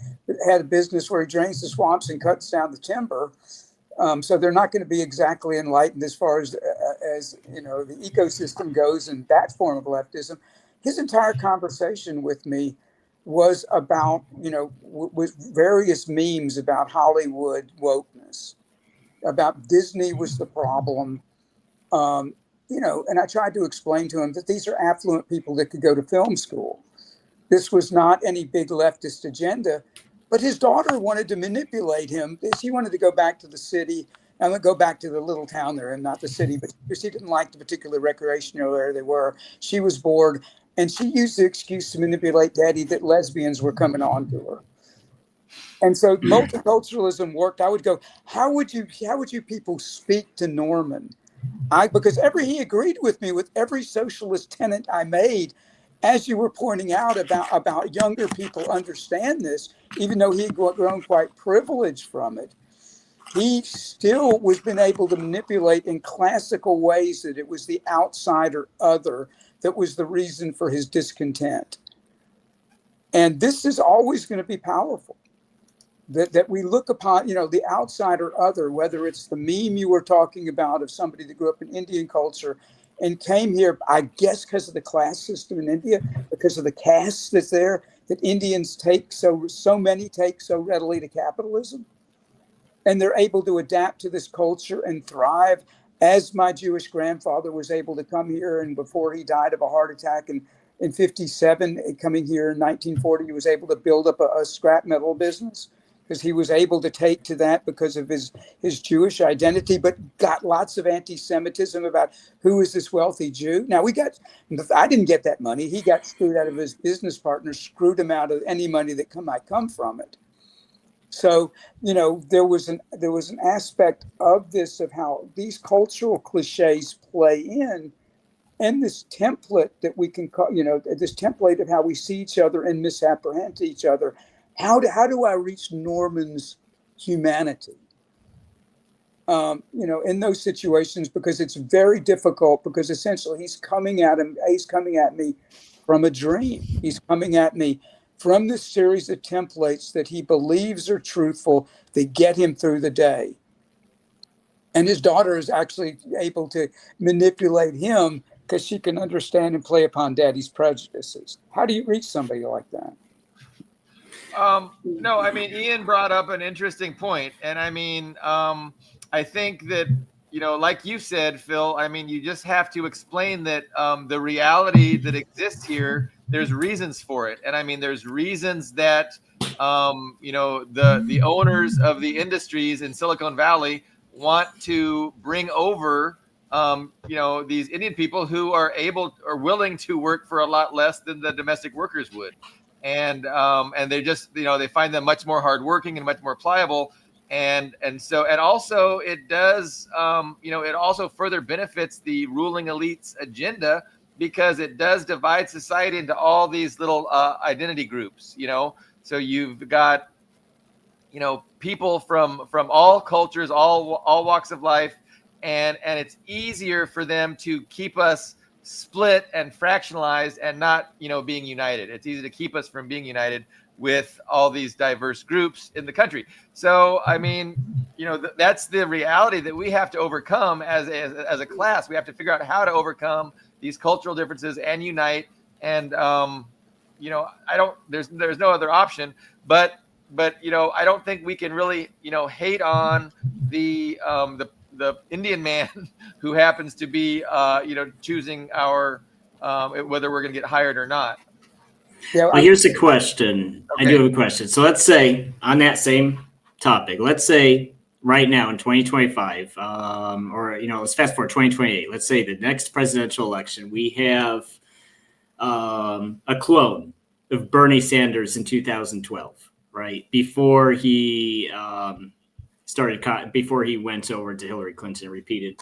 had a business where he drains the swamps and cuts down the timber, So they're not going to be exactly enlightened as far as the ecosystem goes in that form of leftism. His entire conversation with me was about, with various memes about Hollywood wokeness, about Disney was the problem. And I tried to explain to him that these are affluent people that could go to film school. This was not any big leftist agenda, but his daughter wanted to manipulate him. She wanted to go back to the city and go back to the little town there and not the city, but she didn't like the particular recreational area they were. She was bored, and she used the excuse to manipulate Daddy that lesbians were coming on to her. And so multiculturalism worked. I would go, how would you people speak to Norman? Because he agreed with me with every socialist tenet I made, as you were pointing out about younger people understand this, even though he had grown quite privileged from it. He still was been able to manipulate in classical ways that it was the outsider other that was the reason for his discontent. And this is always going to be powerful. That we look upon, the outsider other, whether it's the meme you were talking about of somebody that grew up in Indian culture and came here, I guess, because of the class system in India, because of the caste that's there, that Indians take so many take so readily to capitalism. And they're able to adapt to this culture and thrive, as my Jewish grandfather was able to come here. And before he died of a heart attack in 1957, coming here in 1940, he was able to build up a scrap metal business, because he was able to take to that because of his Jewish identity, but got lots of anti-Semitism about who is this wealthy Jew. Now I didn't get that money. He got screwed out of his business partners, screwed him out of any money that might come from it. So, there was an aspect of this, of how these cultural cliches play in, and this template that we can call, this template of how we see each other and misapprehend each other. How do I reach Norman's humanity? In those situations, because it's very difficult, because essentially he's coming at me from a dream. He's coming at me from this series of templates that he believes are truthful, that get him through the day. And his daughter is actually able to manipulate him because she can understand and play upon Daddy's prejudices. How do you reach somebody like that? No, I mean, Ian brought up an interesting point. And I mean, I think that, like you said, Phil, I mean, you just have to explain that the reality that exists here, there's reasons for it. And I mean, there's reasons that, the owners of the industries in Silicon Valley want to bring over, these Indian people who are willing to work for a lot less than the domestic workers would. And they just, they find them much more hardworking and much more pliable. And also it does, it also further benefits the ruling elite's agenda, because it does divide society into all these little identity groups, So you've got, people from all cultures, all walks of life, and it's easier for them to keep us split and fractionalized and not, being united. It's easy to keep us from being united with all these diverse groups in the country. So, I mean, that's the reality that we have to overcome as a class. We have to figure out how to overcome these cultural differences and unite. And, there's no other option, but I don't think we can really, hate on the Indian man who happens to be, choosing our, whether we're going to get hired or not. Yeah, well, here's a question. Okay. I do have a question. So let's say on that same topic, let's say right now in 2025, let's fast forward 2028. Let's say the next presidential election, we have a clone of Bernie Sanders in 2012, right? Before he before he went over to Hillary Clinton and repeated,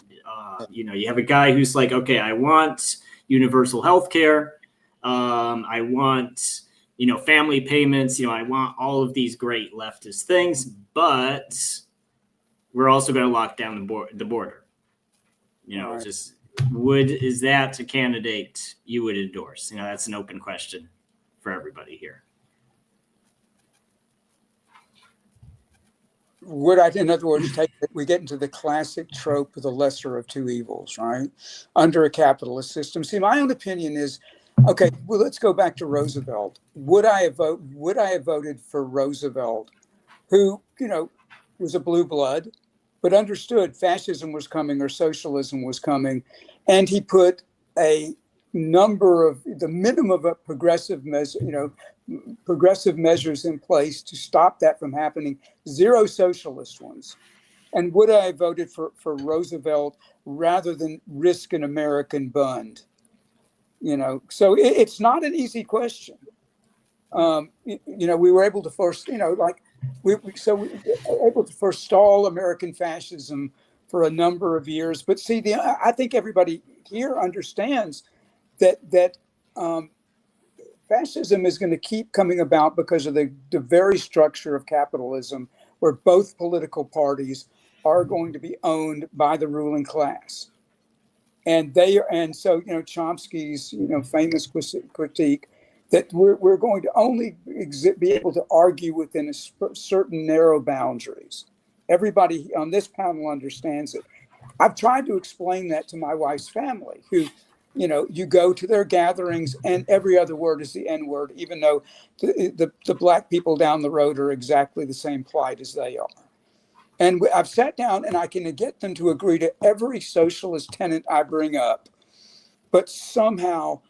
you have a guy who's like, okay, I want universal health care. I want, family payments, I want all of these great leftist things, but we're also going to lock down the border. Right. Is that a candidate you would endorse? That's an open question for everybody here. would I, in other words, we get into the classic trope of the lesser of two evils, right? Under a capitalist system. See, my own opinion is, okay, well, let's go back to Roosevelt. Would I have voted for Roosevelt, who, was a blue blood, but understood fascism was coming or socialism was coming, and he put the minimum of progressive measures in place to stop that from happening, zero socialist ones. And would I have voted for Roosevelt rather than risk an American Bund? So it's not an easy question. We were able to force, we were able to forestall American fascism for a number of years. But see, I think everybody here understands that fascism is going to keep coming about because of the very structure of capitalism, where both political parties are going to be owned by the ruling class. And so Chomsky's famous critique that we're going to only be able to argue within certain narrow boundaries. Everybody on this panel understands it. I've tried to explain that to my wife's family, who, you go to their gatherings and every other word is the N word, even though the black people down the road are exactly the same plight as they are. And I've sat down and I can get them to agree to every socialist tenet I bring up, but somehow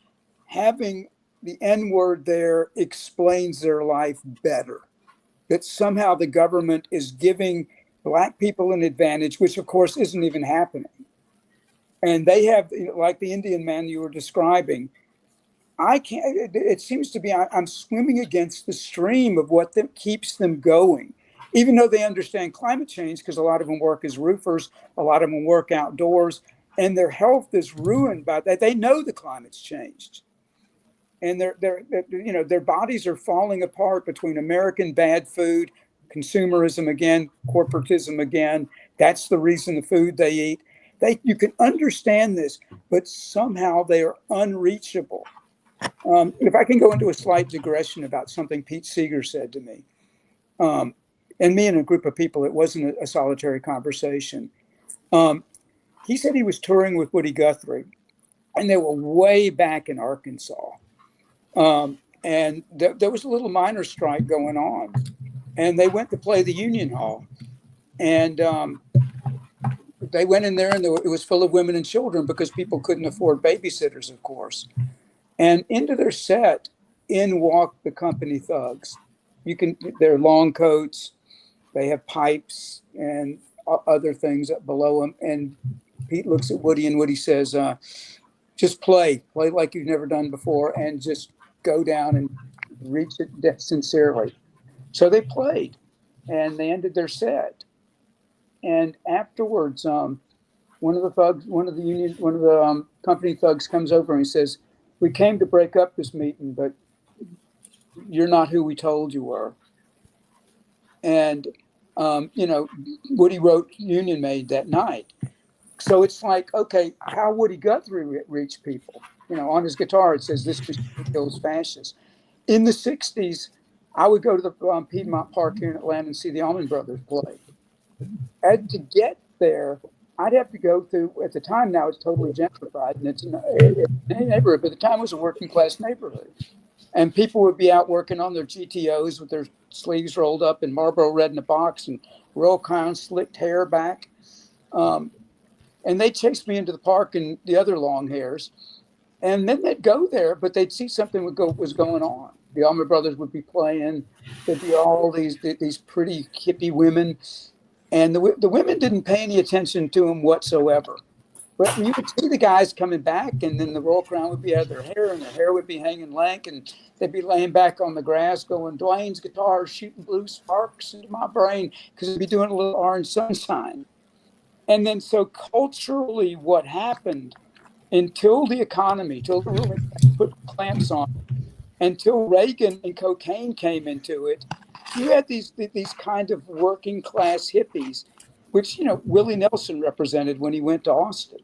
having the N word there explains their life better. That somehow the government is giving black people an advantage, which of course isn't even happening. And they have, like the Indian man you were describing, it seems to be, I'm swimming against the stream of what keeps them going. Even though they understand climate change, because a lot of them work as roofers, a lot of them work outdoors, and their health is ruined by that. They know the climate's changed. And their bodies are falling apart between American bad food, consumerism again, corporatism again. That's the reason the food they eat. You can understand this, but somehow they are unreachable. If I can go into a slight digression about something Pete Seeger said to me, and me and a group of people, it wasn't a solitary conversation. He said he was touring with Woody Guthrie, and they were way back in Arkansas. And there was a little miners' strike going on, and they went to play the Union Hall, and they went in there, and it was full of women and children because people couldn't afford babysitters, of course. And into their set, in walked the company thugs. They're long coats, they have pipes and other things up below them. And Pete looks at Woody, and Woody says, just play like you've never done before, and just go down and reach it sincerely. So they played, and they ended their set. And afterwards, one of the company thugs comes over and he says, "We came to break up this meeting, but you're not who we told you were." And Woody wrote Union Maid that night. So it's like, okay, how Woody Guthrie reached people? On his guitar it says, "This machine kills fascists." In the 60s, I would go to the Piedmont Park here in Atlanta and see the Allman Brothers play. And to get there, I'd have to go through, at the time now it's totally gentrified, and it's a neighborhood, but at the time it was a working class neighborhood. And people would be out working on their GTOs with their sleeves rolled up and Marlboro Red in a box and Royal Crown slicked hair back. And they chased me into the park and the other long hairs. And then they'd go there, but they'd see something was going on. The Allman Brothers would be playing. There'd be all these pretty hippie women. And the women didn't pay any attention to them whatsoever. But you would see the guys coming back, and then the Royal Crown would be out of their hair, and their hair would be hanging lank, and they'd be laying back on the grass going, "Dwayne's guitar is shooting blue sparks into my brain," because they'd be doing a little Orange Sunshine. And then so culturally what happened, until the economy, till the ruling put clamps on, until Reagan and cocaine came into it, you had these kind of working class hippies, which Willie Nelson represented when he went to Austin.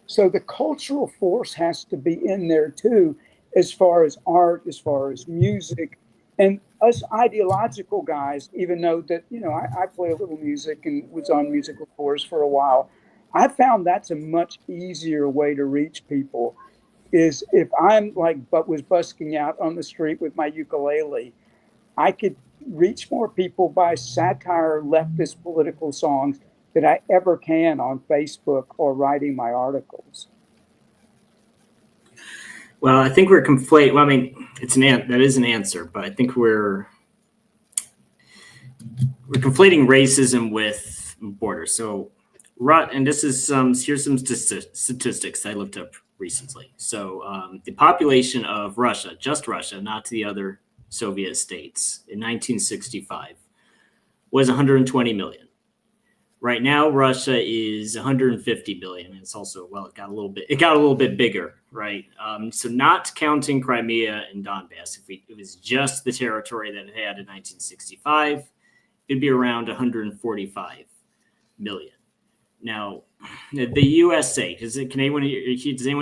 So the cultural force has to be in there too, as far as art, as far as music, And us ideological guys, even though that, I play a little music and was on musical tours for a while, I found that's a much easier way to reach people. Is if I'm was busking out on the street with my ukulele, I could reach more people by satire, leftist political songs than I ever can on Facebook or writing my articles. Well, I think we're conflating. Well, I mean, that is an answer, but I think we're conflating racism with borders. So, and this is here's some statistics I looked up recently. So, the population of Russia, just Russia, not the other Soviet states, in 1965 was 120 million. Right now, Russia is 150 billion. It's also, it got a little bit bigger, right? So not counting Crimea and Donbass, if it was just the territory that it had in 1965, it'd be around 145 million. Now, the USA, does anyone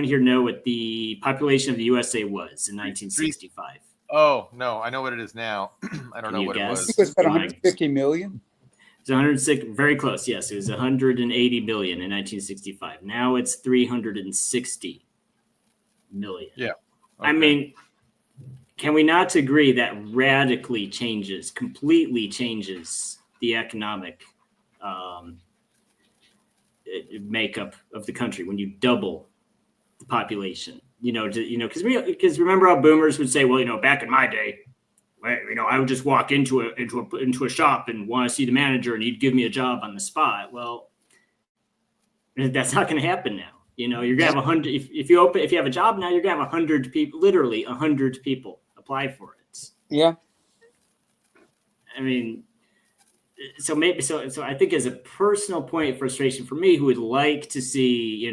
here know what the population of the USA was in 1965? Oh, no, I know what it is now. I don't know what it was. It was about 150 million. It's 106, very close. Yes, it was 180 million in 1965. Now it's 360 million. Yeah. Okay. I mean, can we not agree that completely changes the economic makeup of the country when you double the population? Because remember how boomers would say, well, back in my day, I would just walk into a shop and want to see the manager, and he'd give me a job on the spot. Well, that's not going to happen now. You're going to have 100. If you have a job now, you're going to have 100 people, literally 100 people apply for it. Yeah. I mean, so I think as a personal point of frustration for me, who would like to see,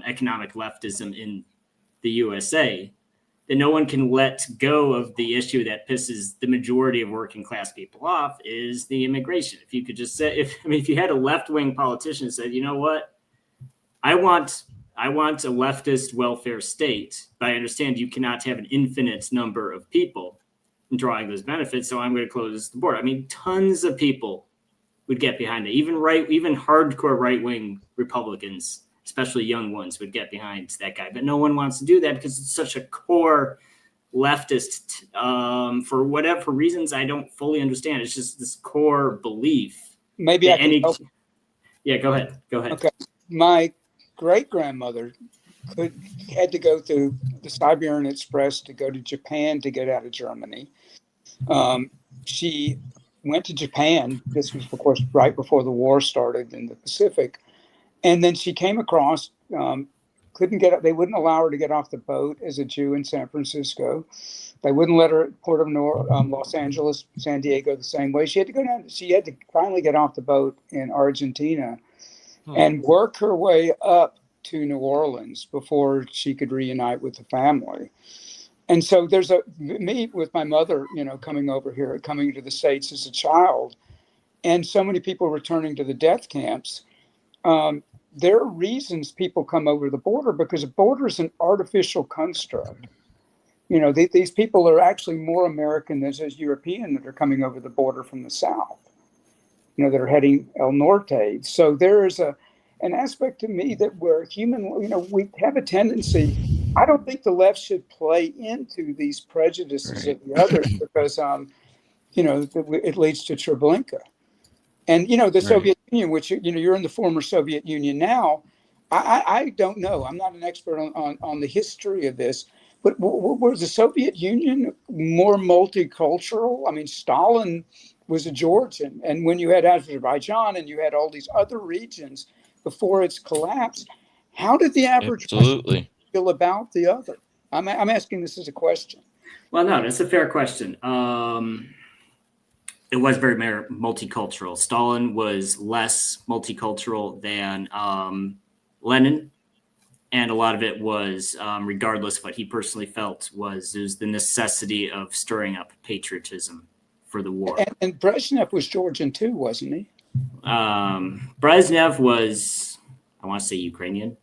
economic leftism in the USA, that no one can let go of the issue that pisses the majority of working class people off is the immigration. If you could just say, if you had a left-wing politician that said, you know what, I want a leftist welfare state, but I understand you cannot have an infinite number of people drawing those benefits, so I'm going to close the border. I mean, tons of people would get behind it. Even hardcore right-wing Republicans, especially young ones, would get behind that guy. But no one wants to do that because it's such a core leftist, for whatever reasons I don't fully understand. It's just this core belief. Maybe I can help. Yeah, go ahead. Okay. My great-grandmother had to go through the Siberian Express to go to Japan to get out of Germany. She went to Japan. This was, of course, right before the war started in the Pacific. And then she came across, they wouldn't allow her to get off the boat as a Jew in San Francisco. They wouldn't let her at Port of Los Angeles, San Diego the same way. She had to finally get off the boat in Argentina and work her way up to New Orleans before she could reunite with the family. And so there's me with my mother, coming to the States as a child, and so many people returning to the death camps. There are reasons people come over the border, because a border is an artificial construct. These people are actually more American than as European that are coming over the border from the South, that are heading El Norte. So there is an aspect to me that we're human, we have a tendency. I don't think the left should play into these prejudices of the others because, it leads to Treblinka. And, the Soviet Union, which, you're in the former Soviet Union now. I don't know. I'm not an expert on the history of this. But was the Soviet Union more multicultural? I mean, Stalin was a Georgian. And when you had Azerbaijan and you had all these other regions before its collapse, how did the average person feel about the other? I'm asking this as a question. Well, no, that's a fair question. It was very multicultural. Stalin was less multicultural than Lenin. And a lot of it was, regardless of what he personally felt, was the necessity of stirring up patriotism for the war. And Brezhnev was Georgian too, wasn't he? Brezhnev was, I want to say Ukrainian.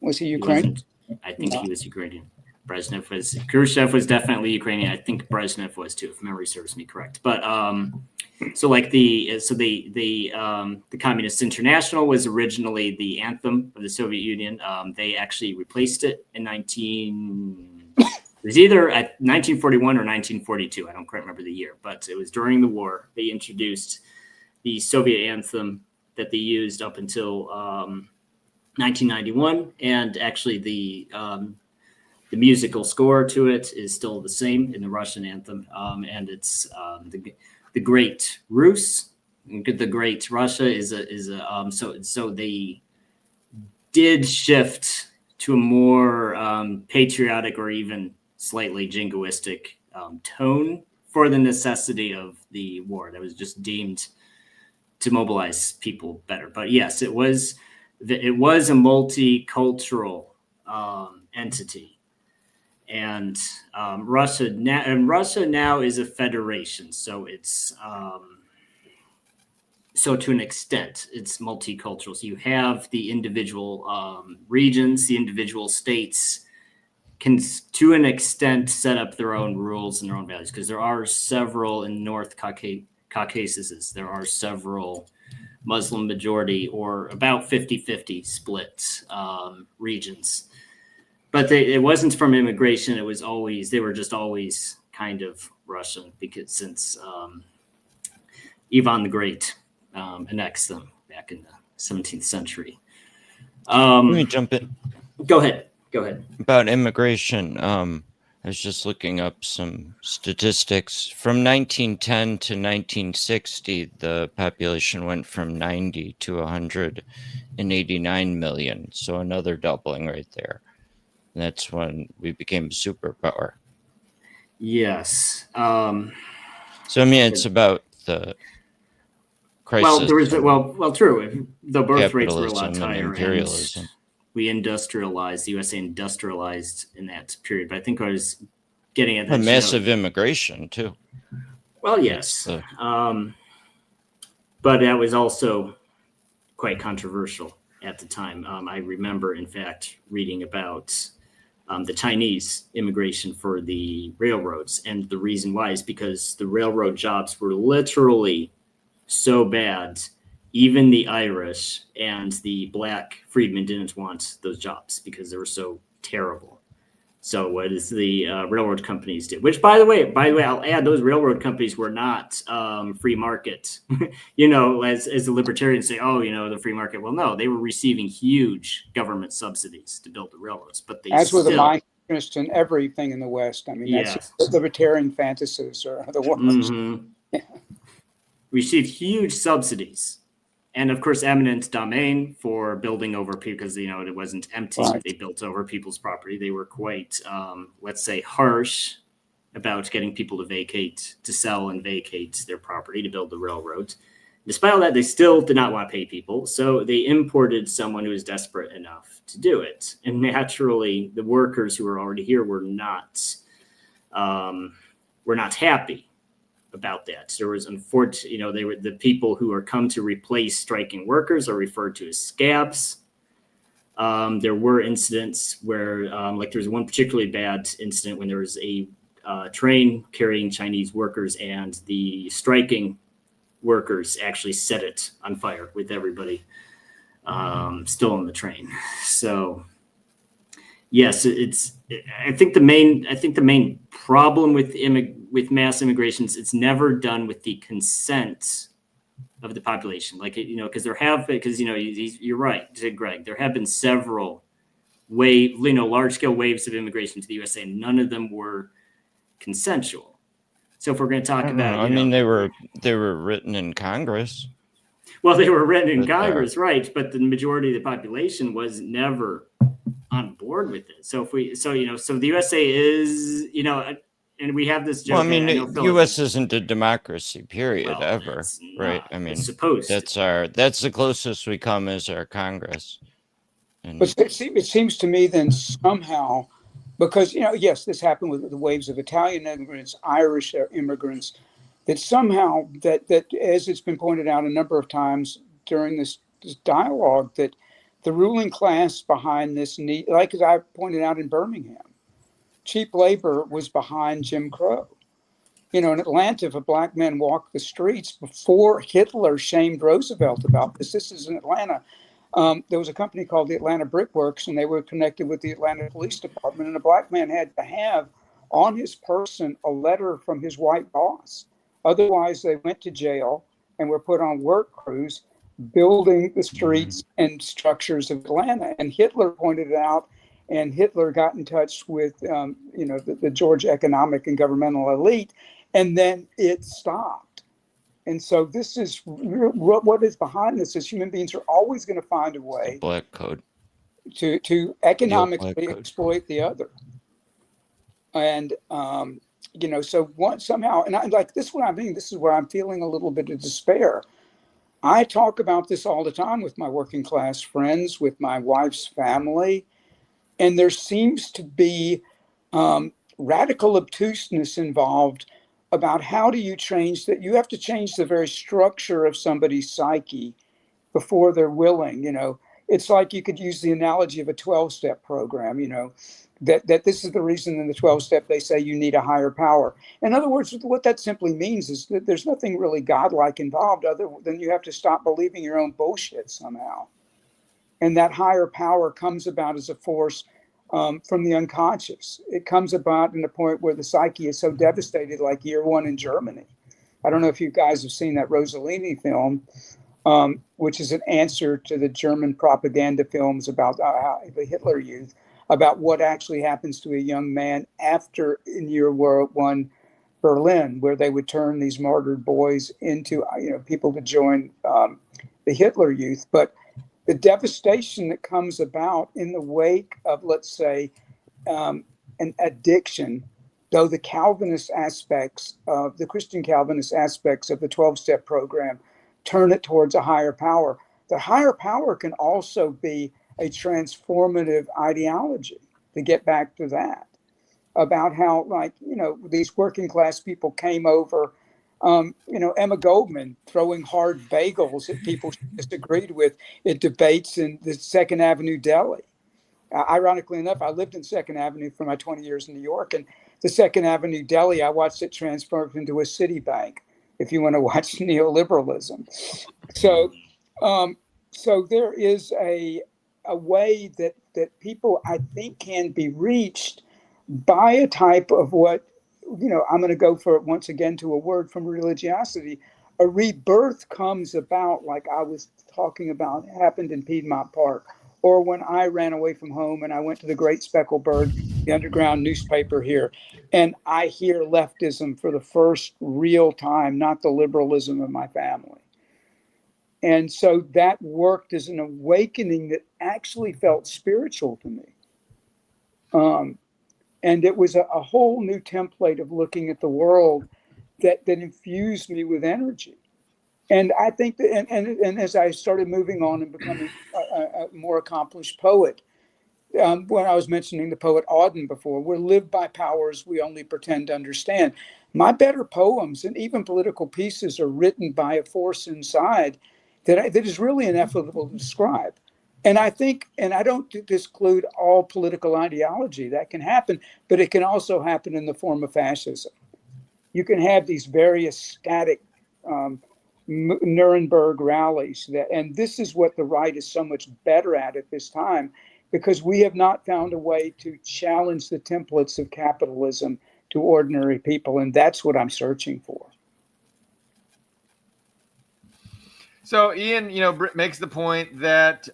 Was he Ukrainian? I think he was Ukrainian. Khrushchev was definitely Ukrainian. I think Brezhnev was too, if memory serves me correct. But so like the Communist International was originally the anthem of the Soviet Union. They actually replaced it in it was either at 1941 or 1942. I don't quite remember the year, but it was during the war. They introduced the Soviet anthem that they used up until 1991, and actually the musical score to it is still the same in the Russian anthem, and it's the Great Rus. The Great Russia is so they did shift to a more patriotic or even slightly jingoistic tone for the necessity of the war that was just deemed to mobilize people better. But yes, it was a multicultural entity, and Russia now is a federation. So it's so to an extent it's multicultural. So you have the individual regions, the individual states can to an extent set up their own rules and their own values, because there are several in North Caucasus, there are several Muslim majority or about 50-50 split regions. But it wasn't from immigration. It was always, they were just always kind of Russian, because since Ivan the Great annexed them back in the 17th century. Let me jump in. Go ahead. About immigration. I was just looking up some statistics. From 1910 to 1960, the population went from 90 to 189 million. So another doubling right there. And that's when we became a superpower. Yes. So I mean, it's about the crisis. Well, there was true. The birth rates were a lot higher. Imperialism. We industrialized. The USA industrialized in that period. But I think I was getting at that. Massive immigration too. Well, yes. But that was also quite controversial at the time. I remember, in fact, reading about the Chinese immigration for the railroads. And the reason why is because the railroad jobs were literally so bad. Even the Irish and the black freedmen didn't want those jobs because they were so terrible. So what does the railroad companies do? Which, by the way, I'll add, those railroad companies were not free market. As the libertarians say, the free market. Well, no, they were receiving huge government subsidies to build the railroads. But as with the migrants and everything in the West. I mean, that's libertarian fantasies or the ones. Mm-hmm. Yeah. Received huge subsidies. And of course, eminent domain for building over people, because it wasn't empty. Right. They built over people's property. They were quite, let's say, harsh about getting people to sell and vacate their property to build the railroad. Despite all that, they still did not want to pay people, so they imported someone who was desperate enough to do it. And naturally, the workers who were already here were not happy about that. There was they were the people who are come to replace striking workers are referred to as scabs. There were incidents where, there was one particularly bad incident when there was a train carrying Chinese workers, and the striking workers actually set it on fire with everybody still on the train. So yes, I think the main problem with mass immigrations, it's never done with the consent of the population. Because you're right, Greg. There have been several large scale waves of immigration to the USA, and none of them were consensual. So if we're going to talk about, they were written in Congress. Well, they were written in Congress, right? But the majority of the population was never on board with it. So so the USA is, and we have this joke. Well, the U.S. isn't a democracy, period, ever, right? It's supposed. That's the closest we come as our Congress. But it seems to me then somehow, because yes, this happened with the waves of Italian immigrants, Irish immigrants, that somehow that as it's been pointed out a number of times during this dialogue, that the ruling class behind this need, like as I pointed out in Birmingham, cheap labor was behind Jim Crow. In Atlanta, if a black man walked the streets before Hitler shamed Roosevelt about this is in Atlanta. There was a company called the Atlanta Brickworks, and they were connected with the Atlanta Police Department. And a black man had to have on his person a letter from his white boss. Otherwise, they went to jail and were put on work crews building the streets and structures of Atlanta. And Hitler pointed it out, and Hitler got in touch with, the Georgia economic and governmental elite, and then it stopped. And so this is what is behind this is human beings are always going to find a way black code to economically exploit the other. And, so somehow, and I like this one, I mean, this is where I'm feeling a little bit of despair. I talk about this all the time with my working class friends, with my wife's family, and there seems to be radical obtuseness involved about how do you change that. You have to change the very structure of somebody's psyche before they're willing. It's like you could use the analogy of a 12-step program, that this is the reason in the 12-step they say you need a higher power. In other words, what that simply means is that there's nothing really godlike involved other than you have to stop believing your own bullshit somehow. And that higher power comes about as a force from the unconscious. It comes about in a point where the psyche is so devastated, like Year One in Germany. I don't know if you guys have seen that Rossellini film, which is an answer to the German propaganda films about the Hitler Youth, about what actually happens to a young man after in Year One Berlin, where they would turn these martyred boys into people to join the Hitler Youth. But the devastation that comes about in the wake of, let's say, an addiction, though the Calvinist aspects of the Christian Calvinist aspects of the 12-step program turn it towards a higher power. The higher power can also be a transformative ideology, to get back to that, about how, these working class people came over, Emma Goldman throwing hard bagels at people she disagreed with in debates in the Second Avenue deli. Ironically enough, I lived in Second Avenue for my 20 years in New York, and the Second Avenue deli, I watched it transform into a Citibank, if you want to watch neoliberalism. So there is a way that people, I think, can be reached by a type of what, I'm going to go for it once again to a word from religiosity. A rebirth comes about, like I was talking about, happened in Piedmont Park, or when I ran away from home and I went to the Great Speckled Bird, the underground newspaper here, and I hear leftism for the first real time, not the liberalism of my family. And so that worked as an awakening that actually felt spiritual to me. And it was a whole new template of looking at the world that infused me with energy. And I think that, and as I started moving on and becoming a more accomplished poet, when I was mentioning the poet Auden before, we're lived by powers we only pretend to understand. My better poems and even political pieces are written by a force inside that is really ineffable to describe. And I think, and I don't disclude all political ideology, that can happen, but it can also happen in the form of fascism. You can have these various static Nuremberg rallies, and this is what the right is so much better at this time, because we have not found a way to challenge the templates of capitalism to ordinary people, and that's what I'm searching for. So Ian, makes the point that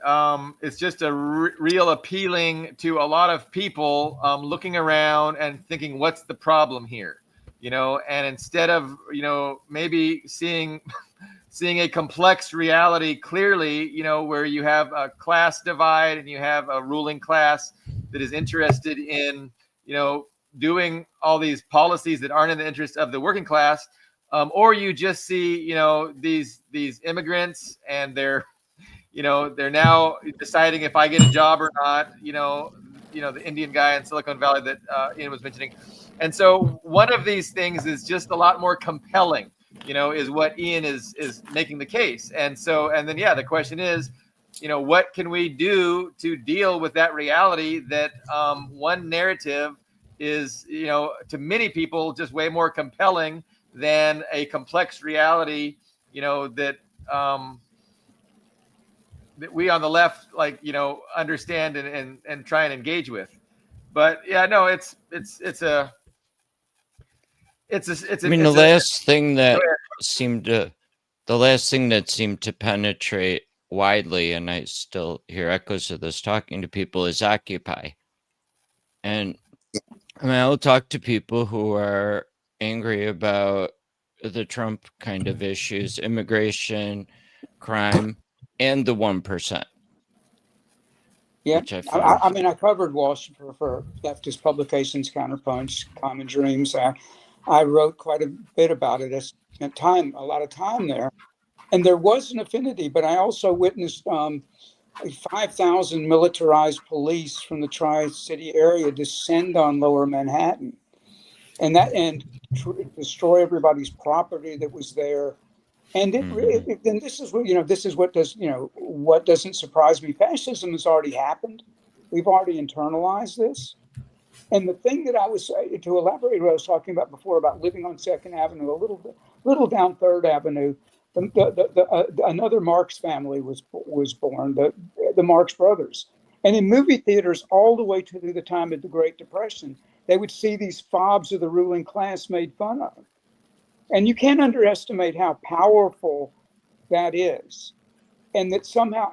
it's just a real appealing to a lot of people looking around and thinking, what's the problem here? And instead of, maybe seeing a complex reality clearly, where you have a class divide and you have a ruling class that is interested in, doing all these policies that aren't in the interest of the working class. Or you just see, these immigrants and they're now deciding if I get a job or not, the Indian guy in Silicon Valley that Ian was mentioning. And so one of these things is just a lot more compelling, is what Ian is making the case. And then, the question is, what can we do to deal with that reality that one narrative is, to many people just way more compelling than a complex reality, that that we on the left understand and try and engage with. But yeah, no, it's a I mean, the last thing that seemed to penetrate widely, and I still hear echoes of this talking to people, is Occupy. And I mean, I'll talk to people who are angry about the Trump kind of issues, immigration, crime, and the 1%. Yeah, I mean, I covered Walsh for leftist publications, Counterpunch, Common Dreams. I wrote quite a bit about it. I spent a lot of time there, and there was an affinity. But I also witnessed 5,000 militarized police from the Tri-City area descend on Lower Manhattan, and destroy everybody's property that was there. And then this is what doesn't surprise me. Fascism has already happened. We've already internalized this. And the thing that I was, to elaborate what I was talking about before about living on Second Avenue, a little down Third Avenue, another Marx family was born, the Marx brothers. And in movie theaters all the way to the time of the Great Depression, they would see these fobs of the ruling class made fun of. And you can't underestimate how powerful that is. And that somehow,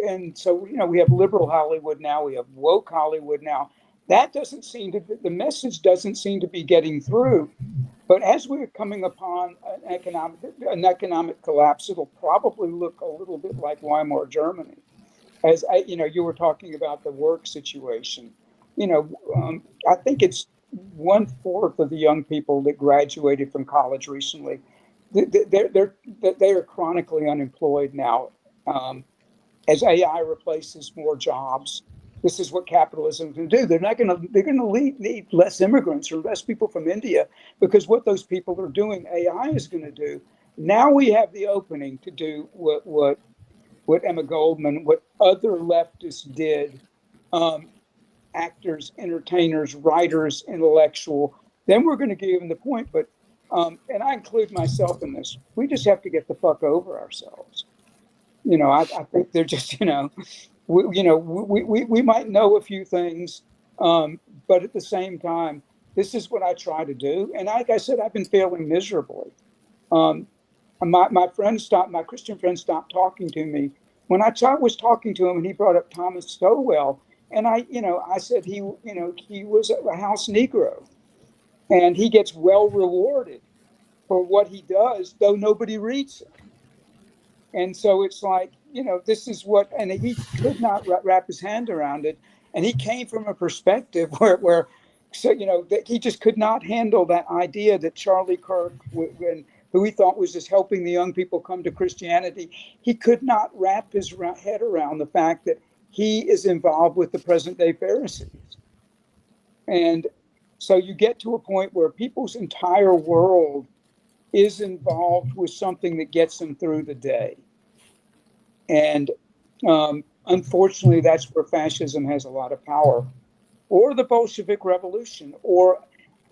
and so, we have liberal Hollywood now, we have woke Hollywood now. That the message doesn't seem to be getting through. But as we're coming upon an economic collapse, it'll probably look a little bit like Weimar Germany. As you were talking about the work situation. I think it's 1/4 of the young people that graduated from college recently. They are chronically unemployed now. As AI replaces more jobs, this is what capitalism can do. They're going to need less immigrants or less people from India, because what those people are doing, AI is going to do. Now we have the opening to do what Emma Goldman, what other leftists did. Actors, entertainers, writers, intellectual, then we're going to give them the point. But, and I include myself in this, we just have to get the fuck over ourselves. I think they're just, we might know a few things, but at the same time, this is what I try to do. And like I said, I've been failing miserably. My Christian friend stopped talking to me when I was talking to him, and he brought up Thomas Stowell. And I said he was a house Negro, and he gets well rewarded for what he does, though nobody reads it. And so it's like, this is what, and he could not wrap his hand around it. And he came from a perspective where that he just could not handle that idea that Charlie Kirk, who he thought was just helping the young people come to Christianity, he could not wrap his head around the fact that he is involved with the present day Pharisees. And so you get to a point where people's entire world is involved with something that gets them through the day. And unfortunately, that's where fascism has a lot of power, or the Bolshevik Revolution, or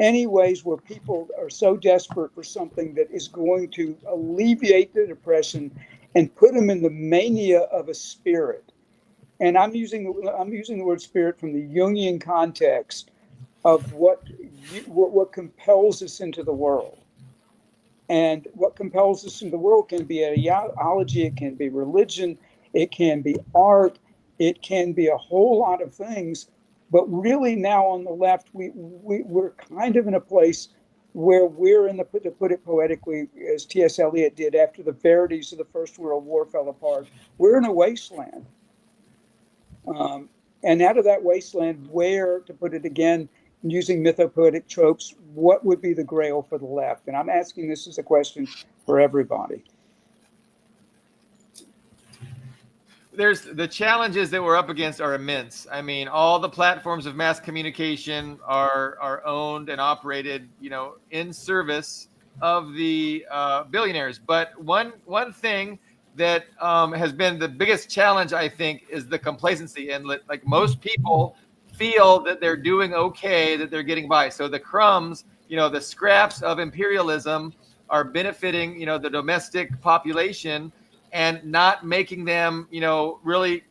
any ways where people are so desperate for something that is going to alleviate the depression and put them in the mania of a spirit. And I'm using the word spirit from the Jungian context of what compels us into the world. And what compels us into the world can be ideology, it can be religion, it can be art, it can be a whole lot of things. But really now on the left, we're kind of in a place where we're in to put it poetically, as T.S. Eliot did after the verities of the First World War fell apart, we're in a wasteland. And out of that wasteland, where, to put it again, using mythopoetic tropes, what would be the grail for the left? And I'm asking this as a question for everybody. There's the challenges that we're up against are immense. I mean, all the platforms of mass communication are owned and operated, in service of the billionaires. But one thing that has been the biggest challenge, I think, is the complacency. And like most people feel that they're doing okay, that they're getting by. So the crumbs, the scraps of imperialism are benefiting, the domestic population and not making them, really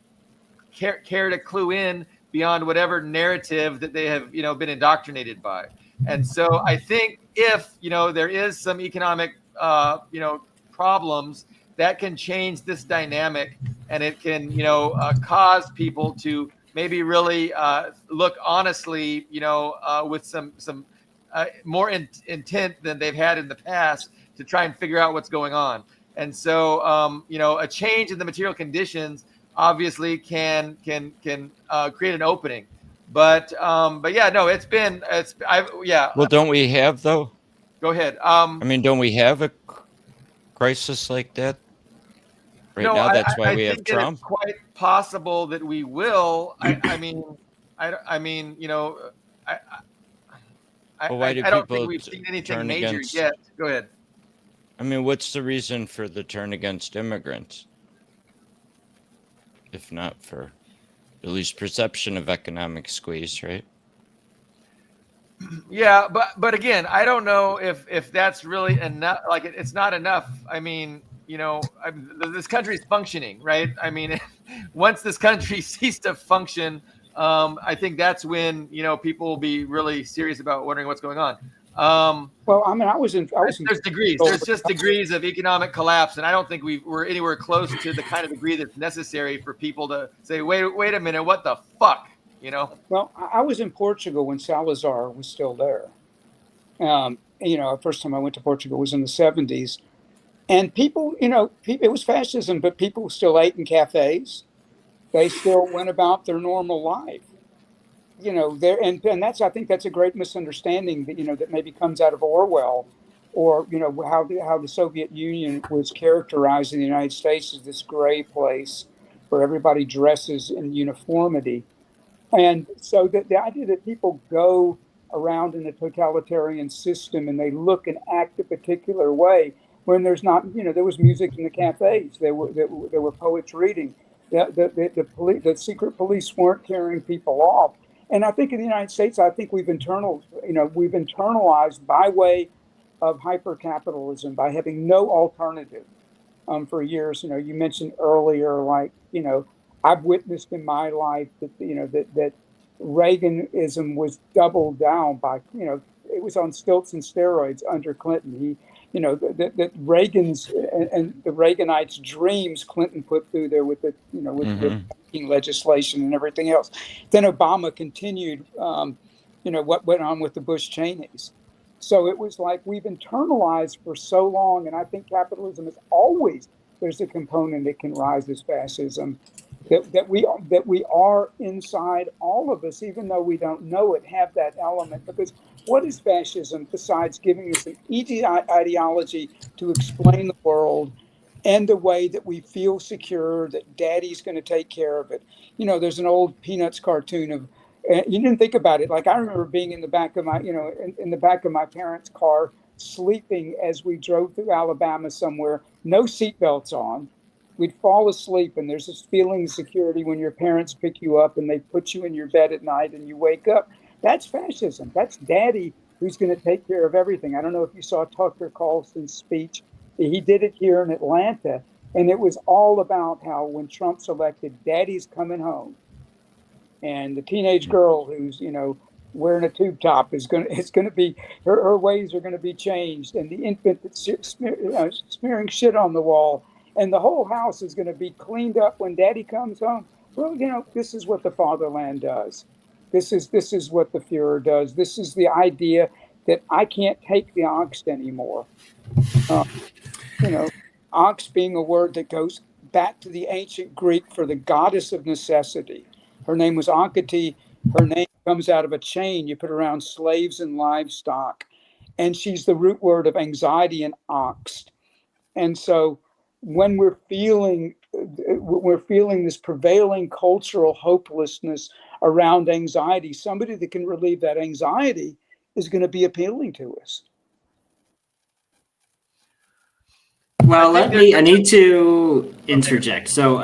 care to clue in beyond whatever narrative that they have, been indoctrinated by. And so I think if, there is some economic, problems, that can change this dynamic, and it can, cause people to maybe really look honestly, with some more intent than they've had in the past to try and figure out what's going on. And so, a change in the material conditions obviously can create an opening. But yeah, no, Well, don't we have though? Go ahead. I mean, don't we have a crisis like that right now? That's why we have Trump. It's quite possible that we will. I mean, why do I don't think people we've seen anything turn major against- yet. Go ahead. I mean, what's the reason for the turn against immigrants? If not for at least perception of economic squeeze, right? Yeah, but again, I don't know if that's really enough. Like, it's not enough. I mean, this country's functioning, right? I mean, once this country ceases to function, I think that's when people will be really serious about wondering what's going on. Well, I mean, there's degrees. There's just degrees of economic collapse, and I don't think we're anywhere close to the kind of degree that's necessary for people to say, wait a minute, what the fuck, Well, I was in Portugal when Salazar was still there. First time I went to Portugal was in the 70s, and people, it was fascism, but people still ate in cafes. They still went about their normal life. There, and I think that's a great misunderstanding that that maybe comes out of Orwell, or how the Soviet Union was characterized in the United States as this gray place where everybody dresses in uniformity, and so the idea that people go around in a totalitarian system and they look and act a particular way when there's not, there was music in the cafes, there were poets reading, the secret police weren't carrying people off. And I think in the United States, I think we've internalized by way of hyper-capitalism, by having no alternative for years. You mentioned earlier, like, I've witnessed in my life that, that Reaganism was doubled down by, it was on stilts and steroids under Clinton. That Reagan's and the Reaganites' dreams Clinton put through there with the, with the legislation and everything else. Then Obama continued, what went on with the Bush Cheneys. So it was like we've internalized for so long, and I think capitalism is always, there's a component that can rise as fascism, that we are inside, all of us, even though we don't know it, have that element. Because what is fascism besides giving us an ideology to explain the world and the way that we feel secure, that daddy's going to take care of it? There's an old Peanuts cartoon of, you didn't think about it. Like, I remember being in the back of my, in the back of my parents' car, sleeping as we drove through Alabama somewhere, no seatbelts on. We'd fall asleep, and there's this feeling of security when your parents pick you up and they put you in your bed at night and you wake up. That's fascism. That's daddy who's going to take care of everything. I don't know if you saw Tucker Carlson's speech. He did it here in Atlanta, and it was all about how when Trump's elected, daddy's coming home. And the teenage girl who's, wearing a tube top it's going to be, her ways are going to be changed. And the infant that's smearing shit on the wall, and the whole house is going to be cleaned up when daddy comes home. Well, this is what the fatherland does. This is what the Fuhrer does. This is the idea that I can't take the ox anymore. Ox being a word that goes back to the ancient Greek for the goddess of necessity. Her name was Ankati. Her name comes out of a chain you put around slaves and livestock. And she's the root word of anxiety and ox. And so when we're feeling this prevailing cultural hopelessness around anxiety, somebody that can relieve that anxiety is going to be appealing to us. Well, I need to interject. So,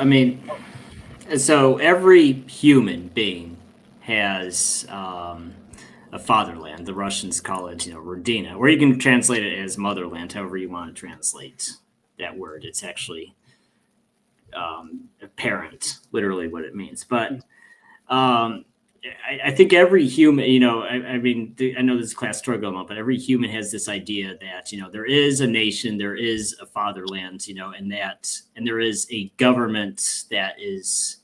so every human being has a fatherland. The Russians call it, Rodina, or you can translate it as motherland, however you want to translate that word. It's actually a parent, literally what it means. But I think every human, I know this is class struggle, but every human has this idea that, there is a nation, there is a fatherland, and there is a government that is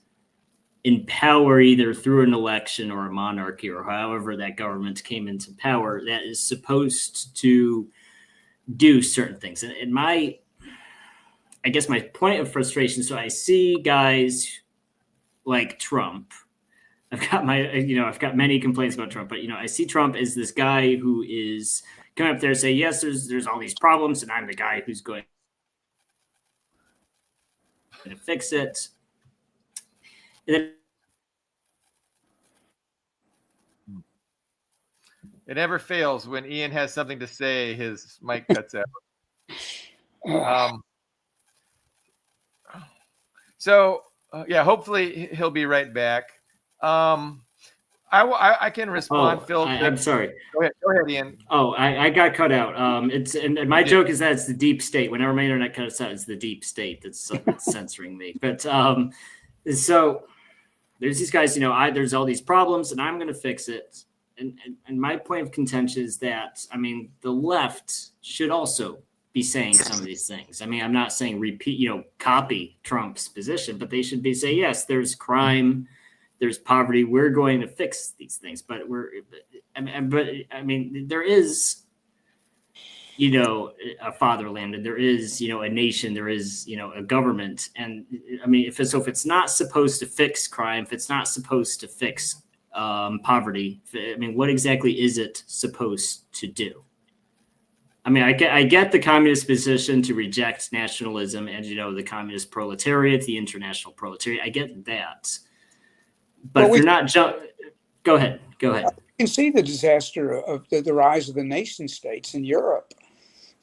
in power either through an election or a monarchy or however that government came into power that is supposed to do certain things. And I guess my point of frustration, so I see guys like Trump. I've got many complaints about Trump, but I see Trump as this guy who is coming up there and say, yes, there's all these problems, and I'm the guy who's going to fix it. And then it never fails when Ian has something to say, his mic cuts out. Hopefully he'll be right back. I can respond, Phil. I'm sorry. Go ahead, Ian. Oh, I got cut out. And my joke is that it's the deep state. Whenever my internet cuts out, it's the deep state that's censoring me. But so there's these guys, there's all these problems, and I'm going to fix it. And my point of contention is that, the left should also be saying some of these things. I'm not saying copy Trump's position, but they should be saying, yes, there's crime, there's poverty. We're going to fix these things, but there is, a fatherland, and there is, a nation, there is, a government. And if it's not supposed to fix crime, if it's not supposed to fix poverty, what exactly is it supposed to do? I get the communist position to reject nationalism and, the communist proletariat, the international proletariat. I get that. But if you're not, go ahead. You can see the disaster of the rise of the nation states in Europe.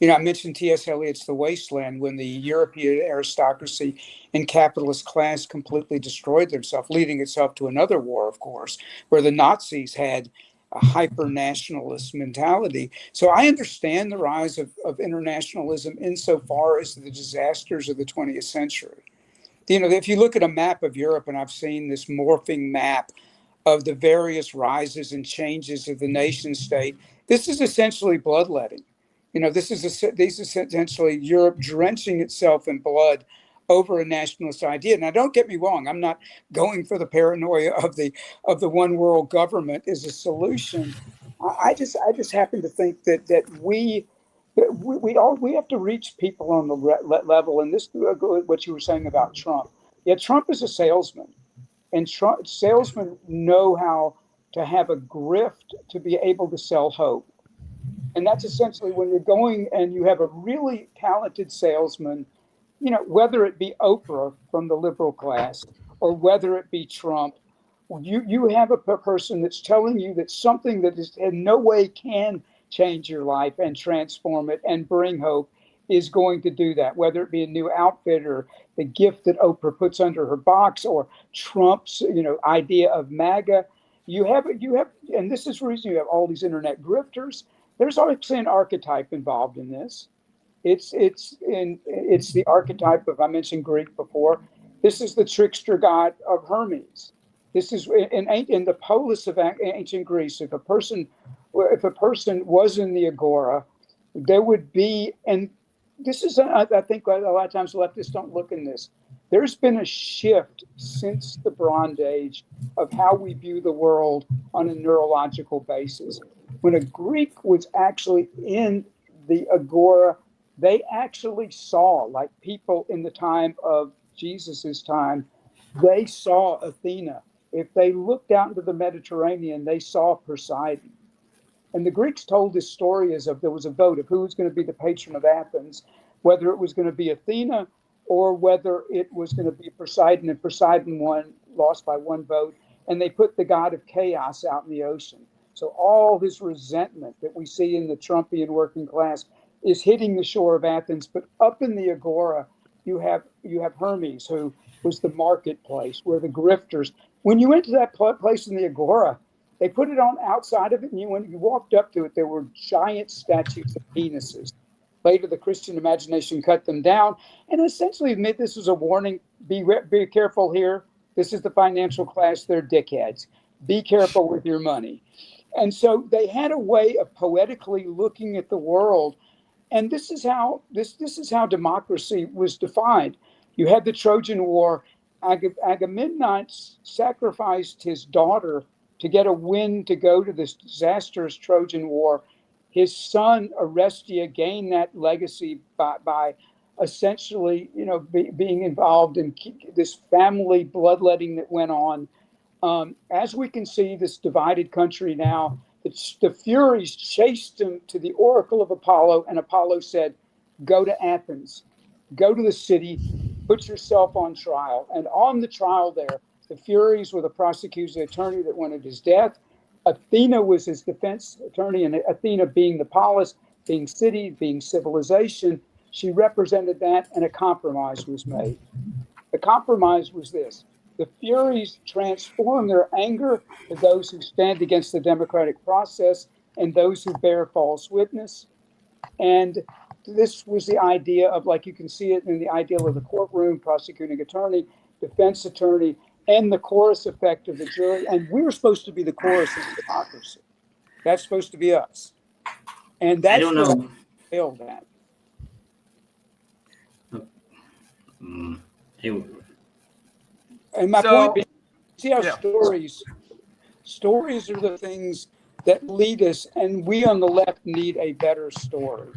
I mentioned T.S. Eliot's The Wasteland, when the European aristocracy and capitalist class completely destroyed themselves, leading itself to another war, of course, where the Nazis had a hyper-nationalist mentality. So I understand the rise of internationalism insofar as the disasters of the 20th century. If you look at a map of Europe, and I've seen this morphing map of the various rises and changes of the nation state, this is essentially bloodletting. This is essentially Europe drenching itself in blood over a nationalist idea. Now, don't get me wrong. I'm not going for the paranoia of the one world government as a solution. I just happen to think that we have to reach people on the level. And this, what you were saying about Trump. Yeah, Trump is a salesman, and salesmen know how to have a grift to be able to sell hope. And that's essentially when you're going and you have a really talented salesman, whether it be Oprah from the liberal class or whether it be Trump, you have a person that's telling you that something that is in no way can change your life and transform it and bring hope is going to do that, whether it be a new outfit or the gift that Oprah puts under her box or Trump's, idea of MAGA. You have, and this is the reason you have all these internet grifters. There's obviously an archetype involved in this. It's the archetype of, I mentioned Greek before. This is the trickster god of Hermes. This is in the polis of ancient Greece. If a person was in the agora, there would be, and this is, I think a lot of times leftists don't look in this. There's been a shift since the Bronze Age of how we view the world on a neurological basis. When a Greek was actually in the agora, they actually saw, like people in the time of Jesus's time, they saw Athena. If they looked out into the Mediterranean, they saw Poseidon. And the Greeks told this story as if there was a vote of who was going to be the patron of Athens, whether it was going to be Athena or whether it was going to be Poseidon. And Poseidon won, lost by one vote. And they put the god of chaos out in the ocean. So all this resentment that we see in the Trumpian working class is hitting the shore of Athens. But up in the agora, you have Hermes, who was the marketplace where the grifters, when you went to that place in the Agora, they put it on outside of it, and when you walked up to it, there were giant statues of penises. Later, the Christian imagination cut them down, and essentially admit this was a warning: be careful here. This is the financial class; they're dickheads. Be careful with your money. And so they had a way of poetically looking at the world, and this is how democracy was defined. You had the Trojan War. Agamemnon sacrificed his daughter to get a win to go to this disastrous Trojan War. His son Orestes gained that legacy by essentially, being involved in this family bloodletting that went on. As we can see, this divided country now, the Furies chased him to the Oracle of Apollo, and Apollo said, "Go to Athens, go to the city, put yourself on trial." And on the trial there, the Furies were the prosecuting attorney that wanted his death. Athena was his defense attorney, and Athena, being the polis, being city, being civilization, she represented that, and a compromise was made. The compromise was this: the Furies transform their anger to those who stand against the democratic process and those who bear false witness. And this was the idea of, like, you can see it in the ideal of the courtroom, prosecuting attorney, defense attorney, and the chorus effect of the jury. And we're supposed to be the chorus of democracy. That's supposed to be us. And that's I don't know. Failed at. And my point being, see how stories are the things that lead us, and we on the left need a better story.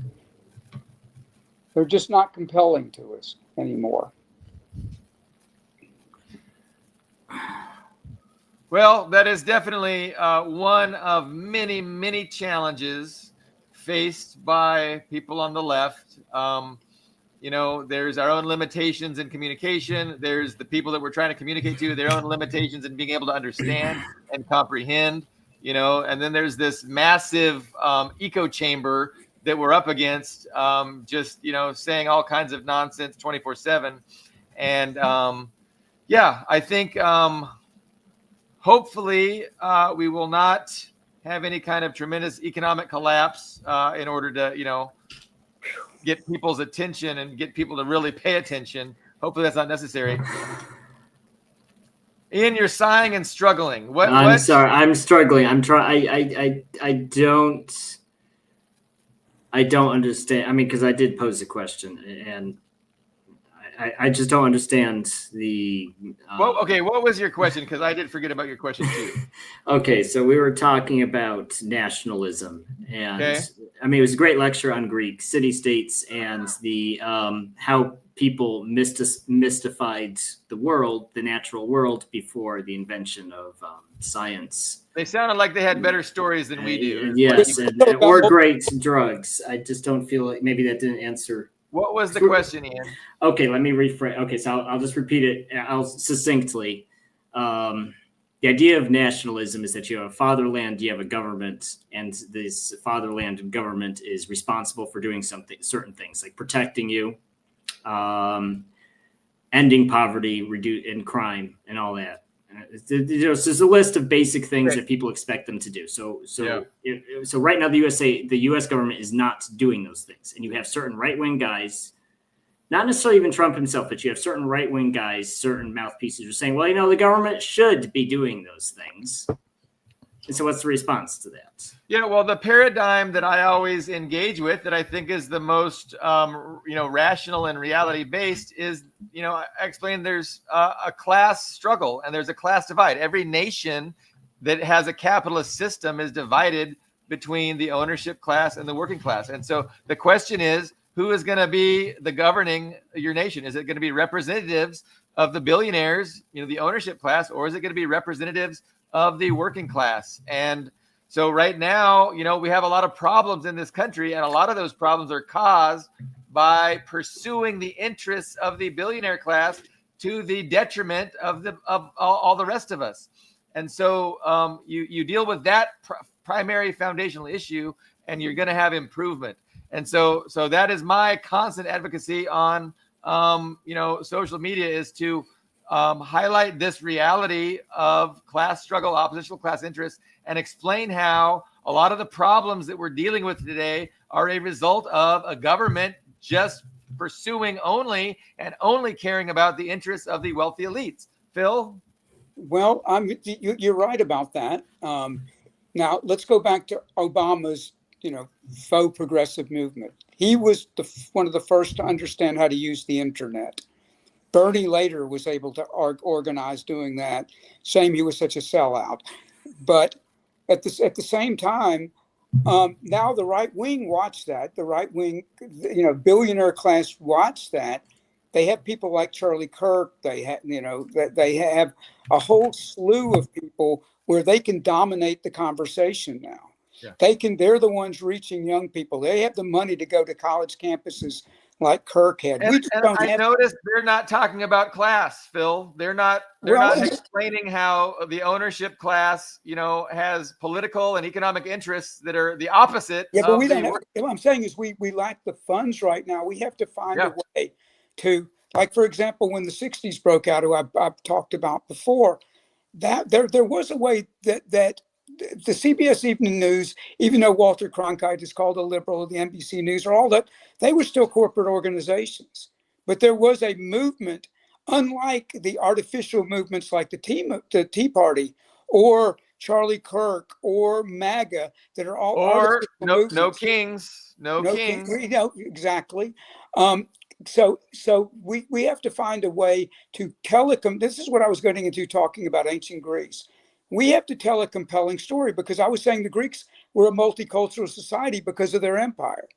They're just not compelling to us anymore. Well, that is definitely one of many, many challenges faced by people on the left. There's our own limitations in communication. There's the people that we're trying to communicate to, their own limitations in being able to understand and comprehend, and then there's this massive echo chamber that we're up against, saying all kinds of nonsense 24/7. And I think hopefully we will not have any kind of tremendous economic collapse in order to, get people's attention and get people to really pay attention. Hopefully that's not necessary. Ian, you're sighing and struggling. I'm sorry. I'm struggling. I'm trying. I don't understand. I mean, because I did pose a question, and I just don't understand the. What was your question? Because I did forget about your question too. Okay, so we were talking about nationalism, and I mean, it was a great lecture on Greek city-states and the how people mystified the world, the natural world, before the invention of science. They sounded like they had better stories than we do. Yes, or great drugs. I just don't feel like maybe that didn't answer. What was the question, Ian? Okay, let me rephrase. Okay, so I'll just repeat it. Succinctly. The idea of nationalism is that you have a fatherland, you have a government, and this fatherland and government is responsible for doing certain things, like protecting you, ending poverty, reducing crime, and all that. There's a list of basic things that people expect them to do. So right now, the U.S. government is not doing those things, and you have certain right-wing guys, not necessarily even Trump himself, but you have certain right-wing guys, certain mouthpieces who are saying, well, the government should be doing those things. And so what's the response to that? Yeah, well, the paradigm that I always engage with, that I think is the most, rational and reality-based is, I explained there's a class struggle and there's a class divide. Every nation that has a capitalist system is divided between the ownership class and the working class. And so the question is, who is going to be the governing your nation? Is it going to be representatives of the billionaires, the ownership class, or is it going to be representatives of the working class? And so right now, we have a lot of problems in this country, and a lot of those problems are caused by pursuing the interests of the billionaire class to the detriment of all the rest of us. And so you deal with that primary foundational issue, and you're going to have improvement. And so that is my constant advocacy on social media, is to highlight this reality of class struggle, oppositional class interests, and explain how a lot of the problems that we're dealing with today are a result of a government just pursuing only caring about the interests of the wealthy elites. Phil? Well, you're right about that. Now let's go back to Obama's, faux progressive movement. He was one of the first to understand how to use the internet. Bernie later was able to organize doing that. Shame he was such a sellout. But at the same time, now the right wing watch that. The right wing, billionaire class watch that. They have people like Charlie Kirk. They have, they have a whole slew of people where they can dominate the conversation now. Yeah. They're the ones reaching young people. They have the money to go to college campuses like Kirk had. And I noticed they're not talking about class, Phil. They're not explaining how the ownership class, has political and economic interests that are the opposite. Yeah, but we don't have, what I'm saying is we lack the funds right now. We have to find a way to, like, for example, when the 60s broke out, who I've talked about before, that there was a way that the CBS Evening News, even though Walter Cronkite is called a liberal, the NBC News, or all that, they were still corporate organizations. But there was a movement, unlike the artificial movements like the Tea Party or Charlie Kirk or MAGA, that are all no kings. Exactly. So we have to find a way to this is what I was getting into talking about ancient Greece. We have to tell a compelling story, because I was saying the Greeks were a multicultural society because of their empire.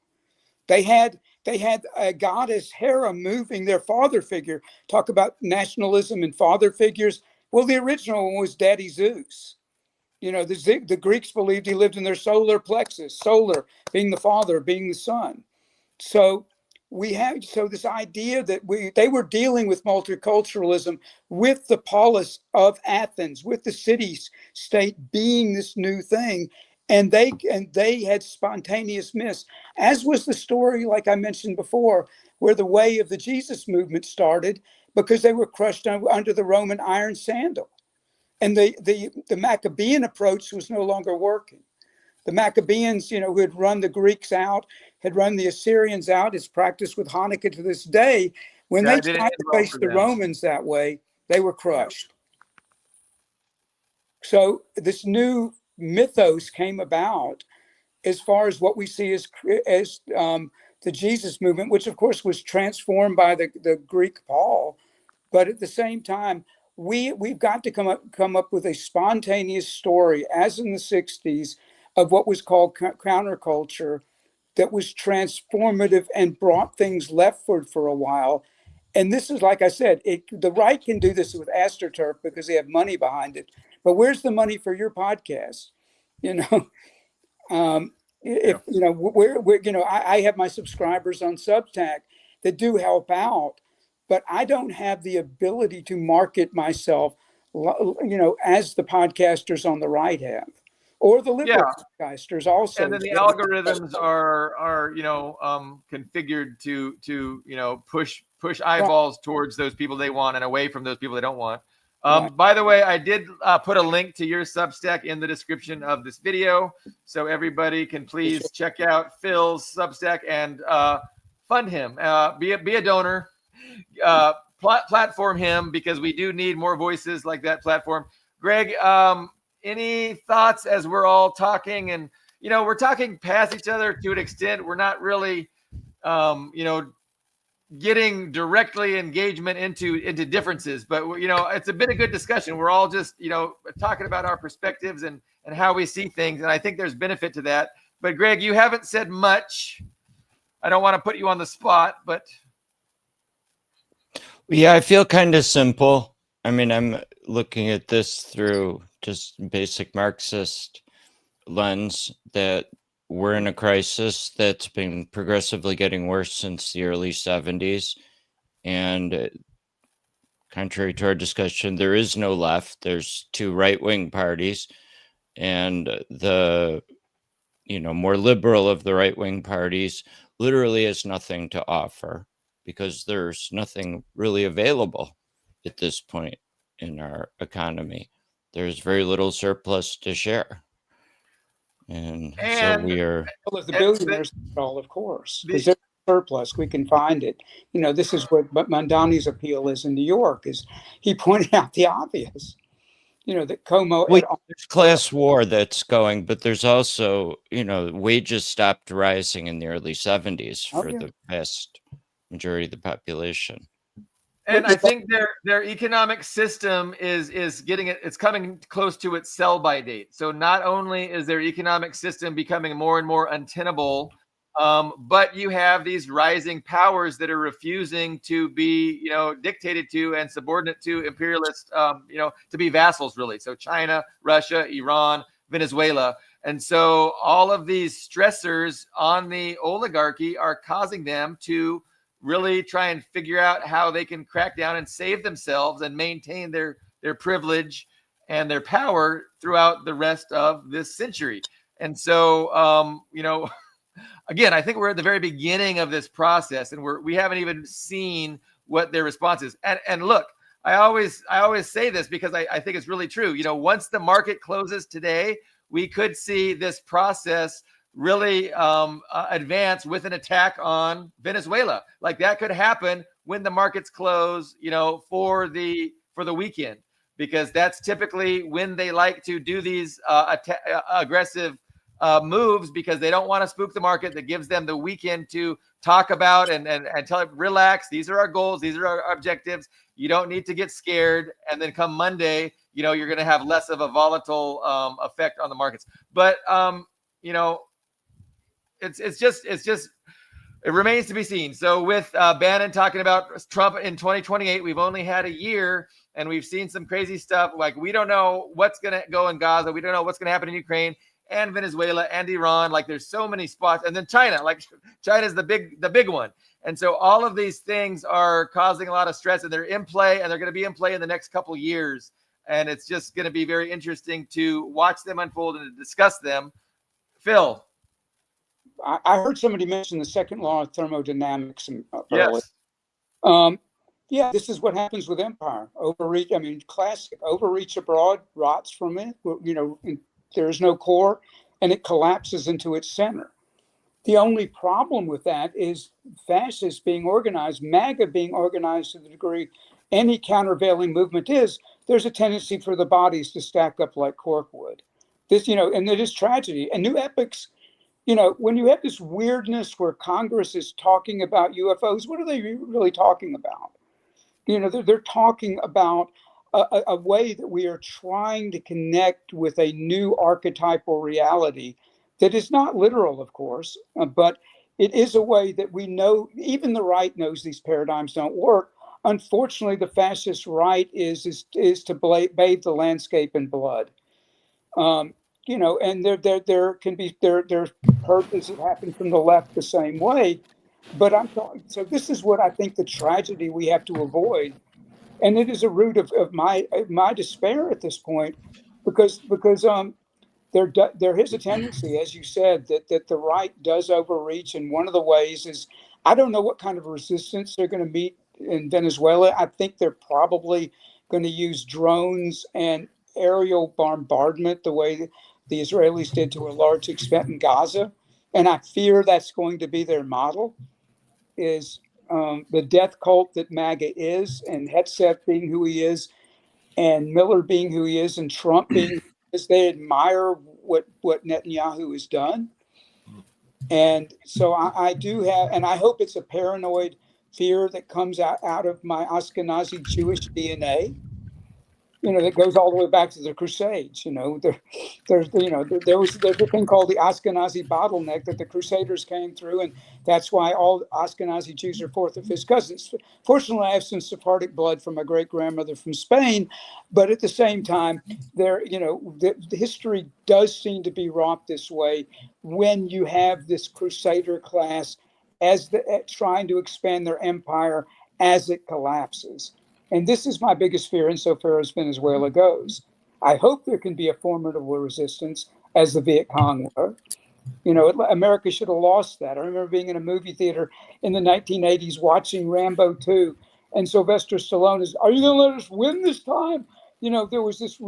They had a goddess Hera moving their father figure. Talk about nationalism and father figures. Well, the original one was Daddy Zeus. The Greeks believed he lived in their solar plexus, solar being the father, being the son. So this idea that they were dealing with multiculturalism, with the polis of Athens, with the city state being this new thing, and they had spontaneous myths, as was the story, like I mentioned before, where the way of the Jesus movement started, because they were crushed under the Roman iron sandal, and the Maccabean approach was no longer working. The Maccabeans, who had run the Greeks out, had run the Assyrians out. It's practiced with Hanukkah to this day. When they tried to face the Romans that way, they were crushed. So this new mythos came about as far as what we see as the Jesus movement, which of course was transformed by the Greek Paul. But at the same time, we've got to come up with a spontaneous story, as in the 60s, of what was called counterculture, that was transformative and brought things leftward for a while. And this is, like I said, the right can do this with AstroTurf because they have money behind it. But where's the money for your podcast? I have my subscribers on Substack that do help out, but I don't have the ability to market myself, as the podcasters on the right have. Or the liberal podcasters also. And then the algorithms are configured to push eyeballs towards those people they want and away from those people they don't want. By the way, I did put a link to your Substack in the description of this video, so everybody can please check out Phil's Substack and fund him. Be a donor, platform him, because we do need more voices like that platform. Greg, any thoughts as we're all talking? And we're talking past each other to an extent. We're not really getting directly engagement into differences, but it's been a good discussion. We're all just talking about our perspectives and how we see things, and I think there's benefit to that. But Greg, you haven't said much. I don't want to put you on the spot, but yeah, I feel kind of simple. I mean, I'm looking at this through just basic Marxist lens, that we're in a crisis that's been progressively getting worse since the early 70s. And contrary to our discussion, there is no left. There's two right-wing parties, and the more liberal of the right-wing parties literally has nothing to offer because there's nothing really available. at this point in our economy. There's very little surplus to share. And so we are. Well, as the billionaires, all, of course, because there's surplus, we can find it. This is what Mandani's appeal is in New York, is he pointed out the obvious. That Como. There's class war that's going, but there's also, wages stopped rising in the early 70s for the vast majority of the population. And I think their economic system is it's coming close to its sell-by date. So not only is their economic system becoming more and more untenable, but you have these rising powers that are refusing to be, dictated to and subordinate to imperialist, to be vassals, really. So China, Russia, Iran, Venezuela. And so all of these stressors on the oligarchy are causing them to really try and figure out how they can crack down and save themselves and maintain their privilege and their power throughout the rest of this century. And so, again, I think we're at the very beginning of this process, and we haven't even seen what their response is. And look, I always say this because I think it's really true. Once the market closes today, we could see this process really advance with an attack on Venezuela. Like that could happen when the markets close, for the weekend, because that's typically when they like to do these aggressive moves, because they don't want to spook the market. That gives them the weekend to talk about and tell it, relax. These are our goals. These are our objectives. You don't need to get scared. And then come Monday, you're going to have less of a volatile effect on the markets. But, it's just it remains to be seen. So with Bannon talking about Trump in 2028, we've only had a year and we've seen some crazy stuff. Like we don't know what's going to go in Gaza. We don't know what's going to happen in Ukraine and Venezuela and Iran. Like there's so many spots. And then China, like China's the big one. And so all of these things are causing a lot of stress, and they're in play, and they're going to be in play in the next couple of years. And it's just going to be very interesting to watch them unfold and to discuss them. Phil. I heard somebody mention the second law of thermodynamics earlier. Yes. This is what happens with empire. Overreach, classic. Overreach abroad rots from it. There is no core, and it collapses into its center. The only problem with that is fascists being organized, MAGA being organized to the degree any countervailing movement is. There's a tendency for the bodies to stack up like corkwood. This, and it is tragedy. And new epics. When you have this weirdness where Congress is talking about UFOs, what are they really talking about? They're talking about a way that we are trying to connect with a new archetypal reality that is not literal, of course, but it is a way that we know, even the right knows these paradigms don't work. Unfortunately, the fascist right is to bathe the landscape in blood. And there can be purpose that happen from the left the same way, but I'm talking. So this is what I think the tragedy we have to avoid, and it is a root of my despair at this point, because there is a tendency, as you said, that the right does overreach, and one of the ways is I don't know what kind of resistance they're going to meet in Venezuela. I think they're probably going to use drones and aerial bombardment the way the Israelis did to a large extent in Gaza. And I fear that's going to be their model, is the death cult that MAGA is, and Hegseth being who he is, and Miller being who he is, and Trump being who he is. They admire what Netanyahu has done. And so I do have, and I hope it's a paranoid fear that comes out of my Ashkenazi Jewish DNA. That goes all the way back to the Crusades. There's a thing called the Ashkenazi bottleneck that the Crusaders came through, and that's why all Ashkenazi Jews are fourth or fifth cousins. Fortunately, I have some Sephardic blood from my great grandmother from Spain, but at the same time, the history does seem to be wrought this way when you have this Crusader class trying to expand their empire as it collapses. And this is my biggest fear insofar as Venezuela goes. I hope there can be a formidable resistance, as the Viet Cong were. America should have lost that. I remember being in a movie theater in the 1980s watching Rambo 2, And Sylvester Stallone is, are you going to let us win this time? You know, there was this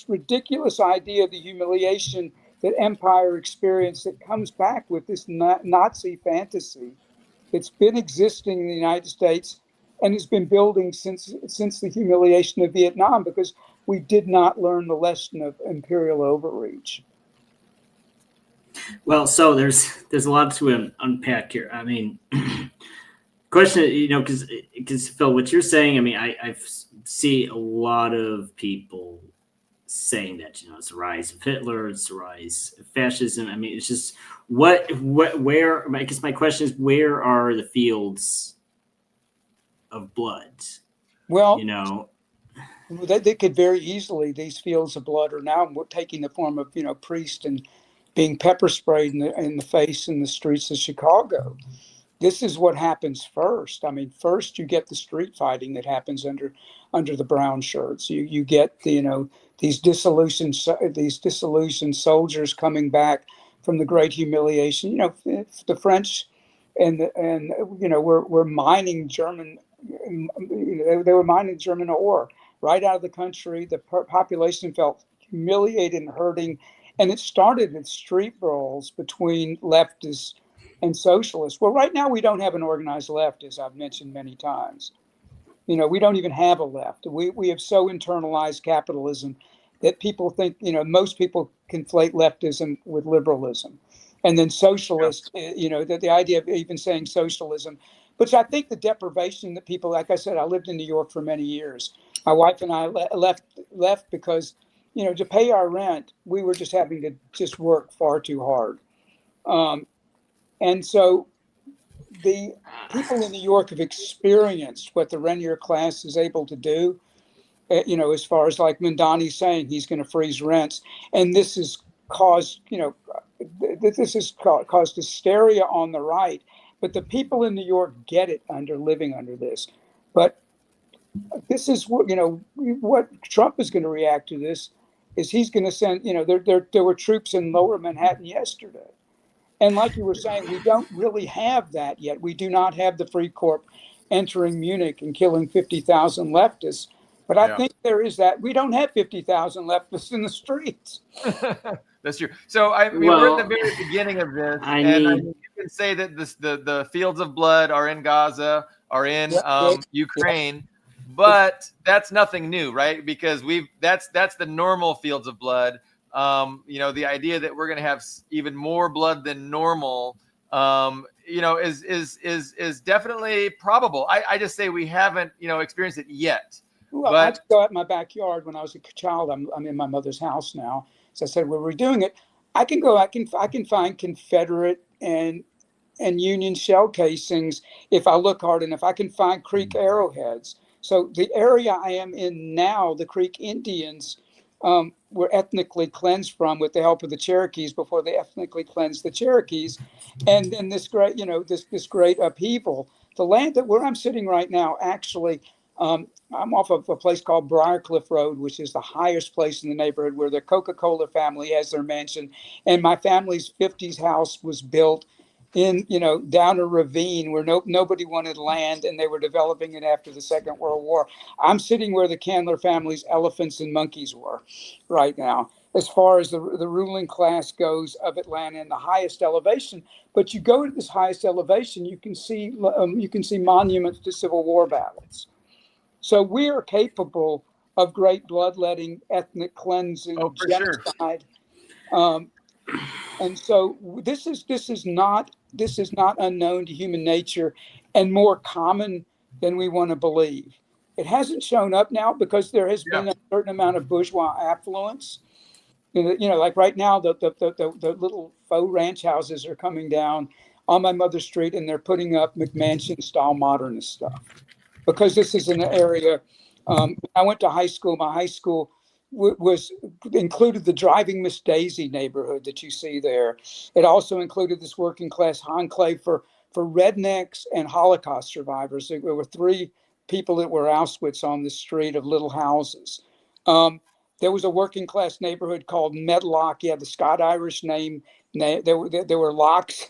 ridiculous idea of the humiliation that empire experienced that comes back with this Nazi fantasy that's been existing in the United States and has been building since the humiliation of Vietnam, because we did not learn the lesson of imperial overreach. Well, so there's a lot to unpack here. I mean, question, you know, because Phil, what you're saying, I mean, I see a lot of people saying that, you know, it's the rise of Hitler, it's the rise of fascism. I mean, it's just where, I guess my question is, where are the fields of blood? Well, you know, they could very easily, these fields of blood are now taking the form of, you know, priests and being pepper sprayed in the face in the streets of Chicago. This is what happens first. I mean, first you get the street fighting that happens under the brown shirts. You get the, you know, these disillusioned soldiers coming back from the great humiliation. You know, the French and you know were mining German. They were mining German ore right out of the country. The population felt humiliated and hurting, and it started with street brawls between leftists and socialists. Well, right now we don't have an organized left, as I've mentioned many times. You know, we don't even have a left. We have so internalized capitalism that people think, you know, most people conflate leftism with liberalism. And then socialist, you know, the idea of even saying socialism. But I think the deprivation that people, like I said, I lived in New York for many years. My wife and I left because, you know, to pay our rent, we were just having to just work far too hard. And so the people in New York have experienced what the Rentier class is able to do, you know, as far as like Mandani saying he's going to freeze rents. And this has caused, you know, this has caused hysteria on the right. But the people in New York get it living under this. But this is what, you know, what Trump is going to react to this is he's going to send, you know, there were troops in lower Manhattan yesterday. And like you were saying, we don't really have that yet. We do not have the Free Corps entering Munich and killing 50,000 leftists. But I think there is that. We don't have 50,000 leftists in the streets. That's true. So I mean, we're at the very beginning of this, I mean, you can say that the fields of blood are in Gaza, are in Ukraine, but that's nothing new, right? Because that's the normal fields of blood. You know, the idea that we're going to have even more blood than normal, you know, is definitely probable. I just say we haven't, you know, experienced it yet. Well, I go out in my backyard when I was a child. I'm in my mother's house now. So I said, when we're doing it, I can find Confederate and Union shell casings if I look hard enough. I can find Creek arrowheads. So the area I am in now, the Creek Indians, were ethnically cleansed from with the help of the Cherokees before they ethnically cleansed the Cherokees. And then this great, you know, this great upheaval. The land that where I'm sitting right now, actually, I'm off of a place called Briarcliff Road, which is the highest place in the neighborhood where the Coca-Cola family has their mansion. And my family's 50s house was built in, you know, down a ravine where nobody wanted land, and they were developing it after the Second World War. I'm sitting where the Candler family's elephants and monkeys were right now, as far as the ruling class goes of Atlanta in the highest elevation. But you go to this highest elevation, you can see monuments to Civil War battles. So we are capable of great bloodletting, ethnic cleansing, genocide. Sure. And so this is not unknown to human nature, and more common than we want to believe. It hasn't shown up now because there has been a certain amount of bourgeois affluence. You know, like right now, the little faux ranch houses are coming down on my mother's street, and they're putting up McMansion style modernist stuff. Because this is an area, I went to high school. My high school included the Driving Miss Daisy neighborhood that you see there. It also included this working class enclave for rednecks and Holocaust survivors. There were 3 people that were Auschwitz on the street of little houses. There was a working class neighborhood called Medlock. You had the Scott-Irish name There were locks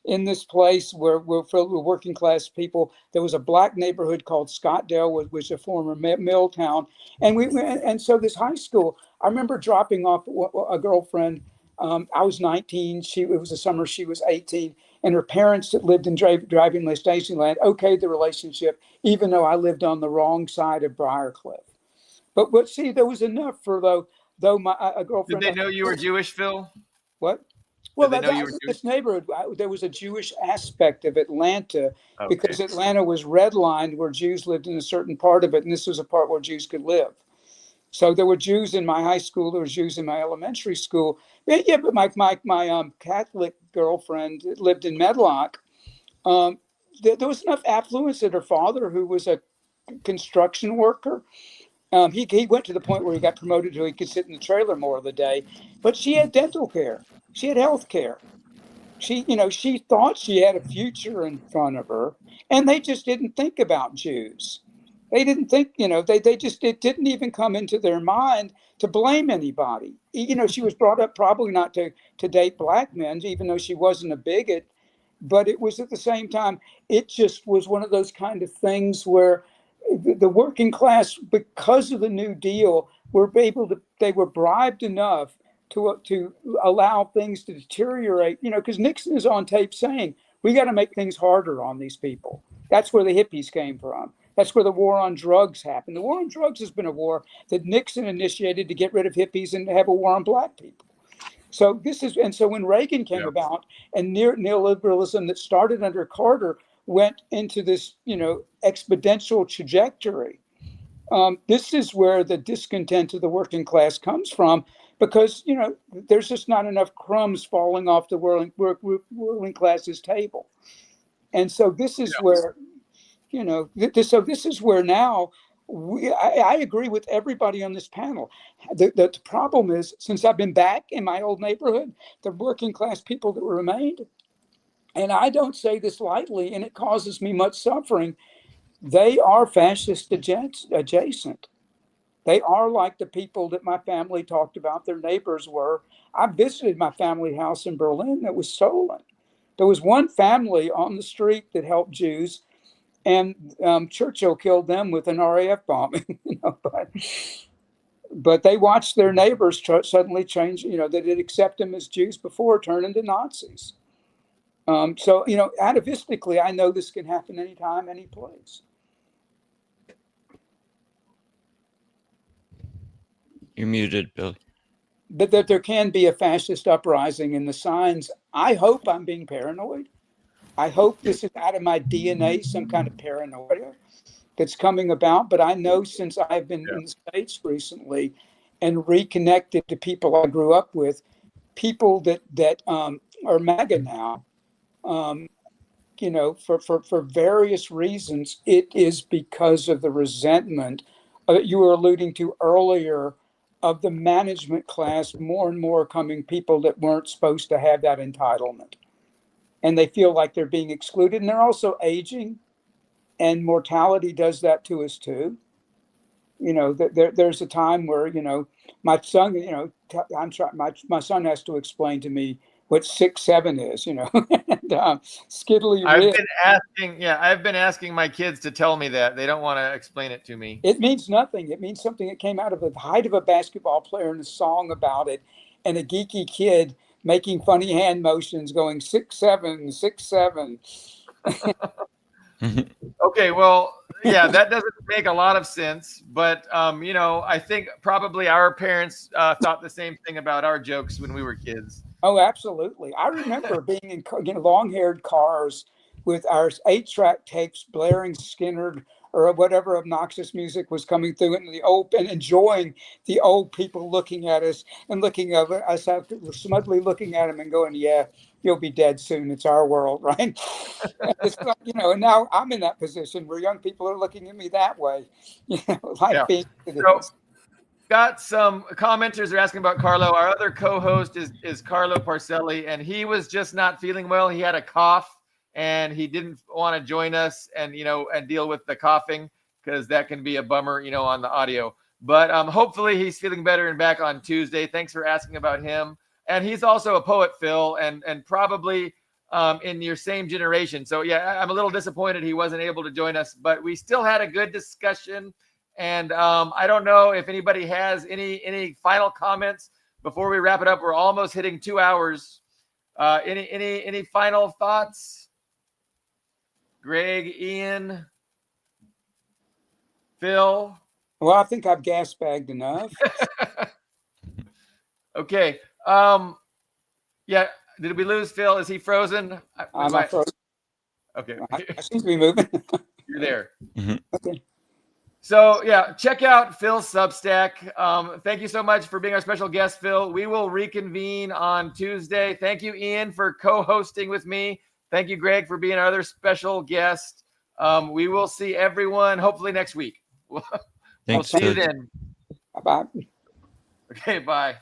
in this place where we're filled with working class people. There was a black neighborhood called Scottdale, which was a former mill town, and so this high school. I remember dropping off a girlfriend. I was 19. It was the summer she was 18, and her parents that lived in driving list Disneyland okayed the relationship, even though I lived on the wrong side of Briarcliff. But see, there was enough for though my a girlfriend. Did they know you were Jewish, Phil? What? Well, Did they know you were Jewish? This neighborhood, there was a Jewish aspect of Atlanta because Okay. Atlanta was redlined where Jews lived in a certain part of it, and this was a part where Jews could live. So there were Jews in my high school, there were Jews in my elementary school. Yeah, but my Catholic girlfriend that lived in Medlock, there was enough affluence that her father, who was a construction worker, he went to the point where he got promoted so he could sit in the trailer more of the day. But she had dental care. She had health care. She thought she had a future in front of her, and they just didn't think about Jews. They didn't think, it didn't even come into their mind to blame anybody. She was brought up probably not to date black men, even though she wasn't a bigot. But it was at the same time, it just was one of those kind of things where the working class, because of the New Deal, they were bribed enough to allow things to deteriorate, because Nixon is on tape saying, we got to make things harder on these people. That's where the hippies came from. That's where the war on drugs happened. The war on drugs has been a war that Nixon initiated to get rid of hippies and have a war on black people. So when Reagan came about and neoliberalism that started under Carter went into this, exponential trajectory, this is where the discontent of the working class comes from, because, there's just not enough crumbs falling off the working class's table. And so this is where, this is where now I agree with everybody on this panel. The problem is, since I've been back in my old neighborhood, the working class people that remained, and I don't say this lightly, and it causes me much suffering, they are fascist adjacent. They are like the people that my family talked about their neighbors were. I visited my family house in Berlin that was stolen. There was one family on the street that helped Jews, and Churchill killed them with an RAF bombing. But they watched their neighbors suddenly change, they did accept them as Jews before, turn into Nazis. So, atavistically, I know this can happen anytime, any place. You're muted, Bill. But that there can be a fascist uprising, and the signs, I hope I'm being paranoid. I hope this is out of my DNA, some kind of paranoia that's coming about. But I know, since I've been in the States recently and reconnected to people I grew up with, people that are MAGA now, for various reasons, it is because of the resentment that you were alluding to earlier of the management class, more and more coming people that weren't supposed to have that entitlement. And they feel like they're being excluded, and they're also aging, and mortality does that to us too. There's a time where, my son, my son has to explain to me what 6'7" is, and skiddly wrist. I've been asking my kids to tell me that. They don't want to explain it to me. It means nothing. It means something that came out of the height of a basketball player and a song about it, and a geeky kid making funny hand motions going 6'7", 6'7". Okay, well, that doesn't make a lot of sense, but I think probably our parents thought the same thing about our jokes when we were kids. Oh, absolutely. I remember being in long-haired cars with our 8-track tapes blaring Skinner or whatever obnoxious music was coming through, and enjoying the old people looking at us and looking at us, smugly looking at them and going, "Yeah, you'll be dead soon. It's our world," right? It's like, and now I'm in that position where young people are looking at me that way. Being got some commenters are asking about Carlo. Our other co-host is Carlo Parcelli, and he was just not feeling well. He had a cough, and he didn't want to join us and deal with the coughing, because that can be a bummer, on the audio. But hopefully he's feeling better and back on Tuesday. Thanks for asking about him. and he's also a poet, Phil, and probably in your same generation. So yeah, I'm a little disappointed he wasn't able to join us, but we still had a good discussion. And I don't know if anybody has any final comments before we wrap it up. We're almost hitting 2 hours. Any final thoughts? Greg, Ian, Phil? Well, I think I've gas bagged enough. Okay. Yeah. Did we lose Phil? Is he frozen? I'm not frozen. Okay. I seem to be moving. You're there. Mhm. Okay. So yeah, check out Phil's Substack. Thank you so much for being our special guest, Phil. We will reconvene on Tuesday. Thank you, Ian, for co-hosting with me. Thank you, Greg, for being our other special guest. We will see everyone hopefully next week. We'll Thanks, see you Doug. then. Bye-bye. Okay, bye.